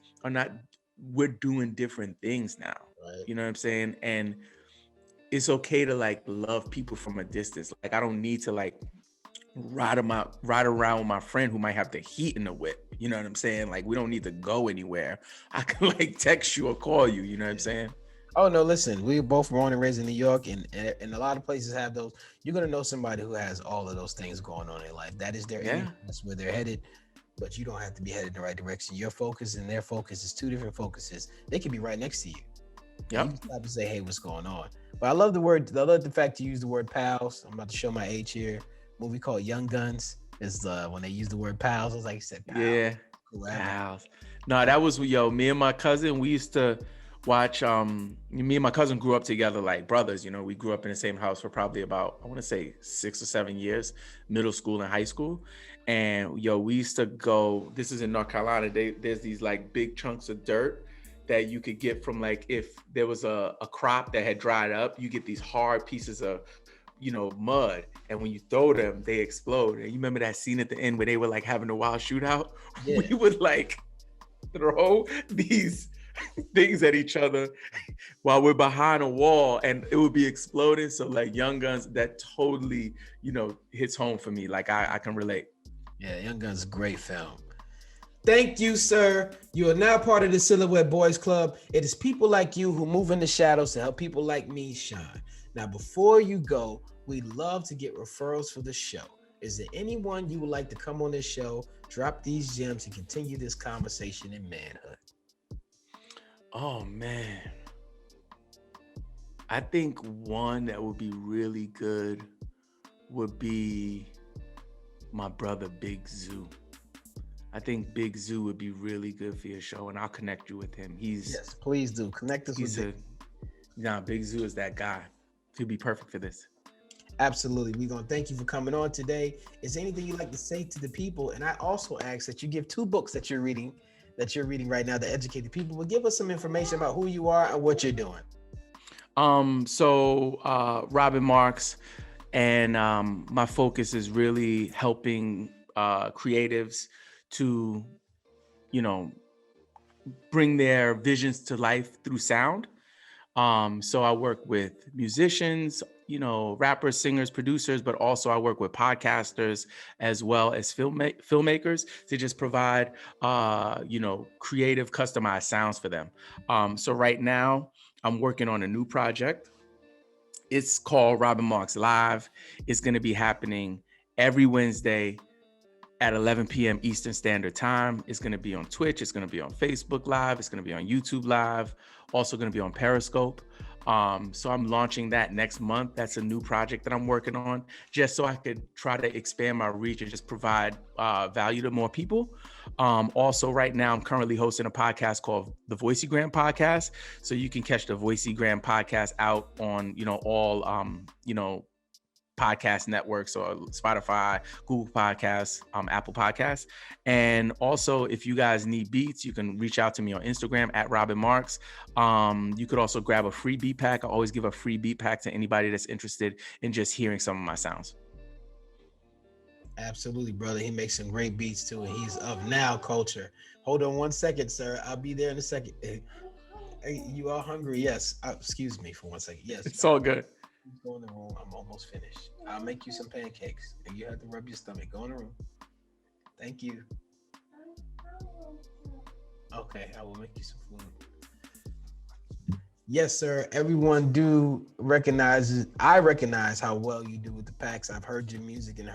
Speaker 2: we're doing different things now.
Speaker 1: Right.
Speaker 2: You know what I'm saying? And it's okay to like love people from a distance. Like, I don't need to like ride around with my friend who might have the heat in the whip. You know what I'm saying? Like, we don't need to go anywhere. I can like text you or call you. You know what I'm saying?
Speaker 1: Oh no, listen, we were both born and raised in New York, and a lot of places have those. You're gonna know somebody who has all of those things going on in their life. That is their aim. That's where they're headed. But you don't have to be headed in the right direction. Your focus and their focus is two different focuses. They can be right next to you.
Speaker 2: Yeah.
Speaker 1: You just have to say, hey, what's going on? But I love the fact you use the word pals. I'm about to show my age here. Movie called Young Guns is when they use the word pals. I was like, you said pals.
Speaker 2: Yeah.
Speaker 1: Whoever.
Speaker 2: Pals. No, that was me and my cousin. We used to watch, me and my cousin grew up together like brothers. You know, we grew up in the same house for probably about, I want to say 6 or 7 years, middle school and high school. And we used to go, this is in North Carolina, there's these like big chunks of dirt that you could get from, like, if there was a crop that had dried up, you get these hard pieces of, mud. And when you throw them, they explode. And you remember that scene at the end where they were like having a wild shootout? Yeah. We would like throw these things at each other while we're behind a wall, and it would be exploding. So like Young Guns, that totally, hits home for me. Like I can relate.
Speaker 1: Yeah, Young Guns is a great film. Thank you, sir. You are now part of the Silhouette Boys Club. It is people like you who move in the shadows to help people like me shine. Now, before you go, we love to get referrals for the show. Is there anyone you would like to come on this show, drop these gems, and continue this conversation in manhood?
Speaker 2: Oh, man. I think one that would be really good would be my brother, Big Zoo. I think Big Zoo would be really good for your show, and I'll connect you with him.
Speaker 1: Yes, please do. Connect us with him.
Speaker 2: Big Zoo is that guy. He'd be perfect for this.
Speaker 1: Absolutely. We're going to thank you for coming on today. Is there anything you'd like to say to the people? And I also ask that you give 2 books that you're reading right now to educate the people, but give us some information about who you are and what you're doing.
Speaker 2: Robbin Marx, and my focus is really helping creatives to, bring their visions to life through sound. So I work with musicians, rappers, singers, producers, but also I work with podcasters as well as filmmakers to just provide, creative, customized sounds for them. So right now I'm working on a new project. It's called Robbin Marx Live. It's going to be happening every Wednesday at 11 p.m. Eastern Standard Time. It's going to be on Twitch. It's going to be on Facebook Live. It's going to be on YouTube Live. Also going to be on Periscope. So I'm launching that next month. That's a new project that I'm working on, just so I could try to expand my reach and just provide value to more people. Also, right now, I'm currently hosting a podcast called the Voicegram Podcast. So you can catch the Voicegram Podcast out on, all, podcast networks, or Spotify, Google Podcasts, Apple Podcasts. And also, if you guys need beats, you can reach out to me on Instagram at Robbin Marx. You could also grab a free beat pack. I always give a free beat pack to anybody that's interested in just hearing some of my sounds.
Speaker 1: Absolutely, brother. He makes some great beats too, and he's of now culture. Hold on one second, sir. I'll be there in a second. Hey, you are hungry? Yes. Excuse me for one second. Yes.
Speaker 2: It's all good.
Speaker 1: Go in the room. I'm almost finished. I'll make you some pancakes, and you have to rub your stomach. Go in the room. Thank you. Okay, I will make you some food. Yes, sir. Everyone do recognize. I recognize how well you do with the packs. I've heard your music and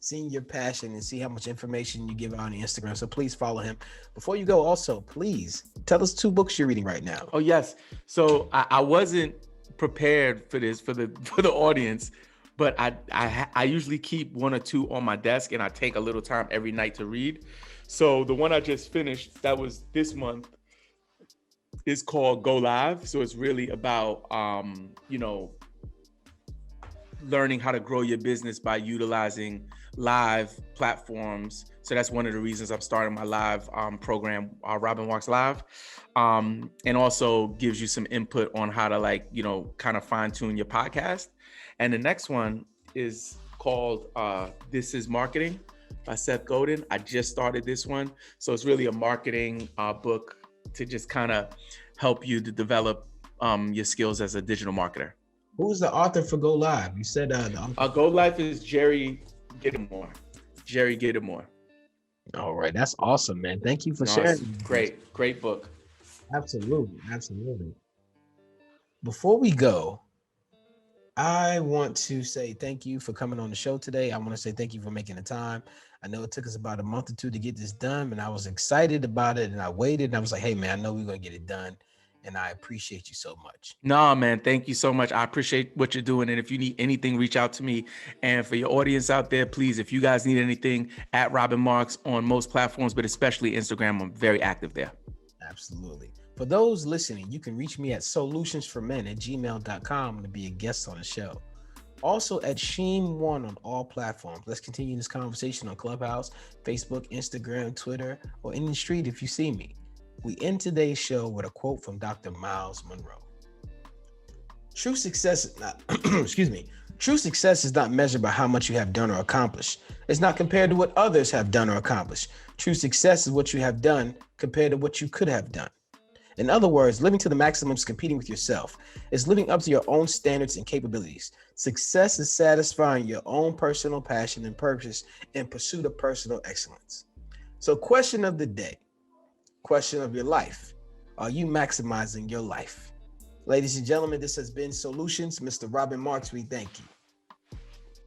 Speaker 1: seen your passion, and see how much information you give out on Instagram. So please follow him. Before you go, also please tell us 2 books you're reading right now.
Speaker 2: Oh yes. So I wasn't prepared for this for the audience, but I usually keep 1 or 2 on my desk, and I take a little time every night to read. So the one I just finished, that was this month, is called Go Live. So it's really about learning how to grow your business by utilizing live platforms. So that's one of the reasons I'm starting my live program, Robbin Marx Live, and also gives you some input on how to kind of fine tune your podcast. And the next one is called This Is Marketing by Seth Godin. I just started this one. So it's really a marketing book to just kind of help you to develop your skills as a digital marketer.
Speaker 1: Who's the author for Go Live? You said
Speaker 2: Go Live is Jerry Gittimore.
Speaker 1: All right, that's awesome, man. Thank you for sharing.
Speaker 2: Great book.
Speaker 1: Absolutely. Before we go, I want to say thank you for coming on the show today. I want to say thank you for making the time. I know it took us about a month or 2 to get this done, and I was excited about it, and I waited, and I was like, hey, man, I know we're going to get it done, and I appreciate you so much.
Speaker 2: No, man, thank you so much. I appreciate what you're doing, and if you need anything, reach out to me. And for your audience out there, please, if you guys need anything, at Robbin Marx on most platforms, but especially Instagram, I'm very active there.
Speaker 1: Absolutely. For those listening, you can reach me at soulutionsformen@gmail.com to be a guest on the show. Also at Sheen1 on all platforms. Let's continue this conversation on Clubhouse, Facebook, Instagram, Twitter, or in the street if you see me. We end today's show with a quote from Dr. Miles Monroe. True success is not, True success is not measured by how much you have done or accomplished. It's not compared to what others have done or accomplished. True success is what you have done compared to what you could have done. In other words, living to the maximum is competing with yourself. It's living up to your own standards and capabilities. Success is satisfying your own personal passion and purpose in pursuit of personal excellence. So, question of the day, question of your life. Are you maximizing your life? Ladies and gentlemen, this has been SOULutions. Mr. Robbin Marx, we thank you.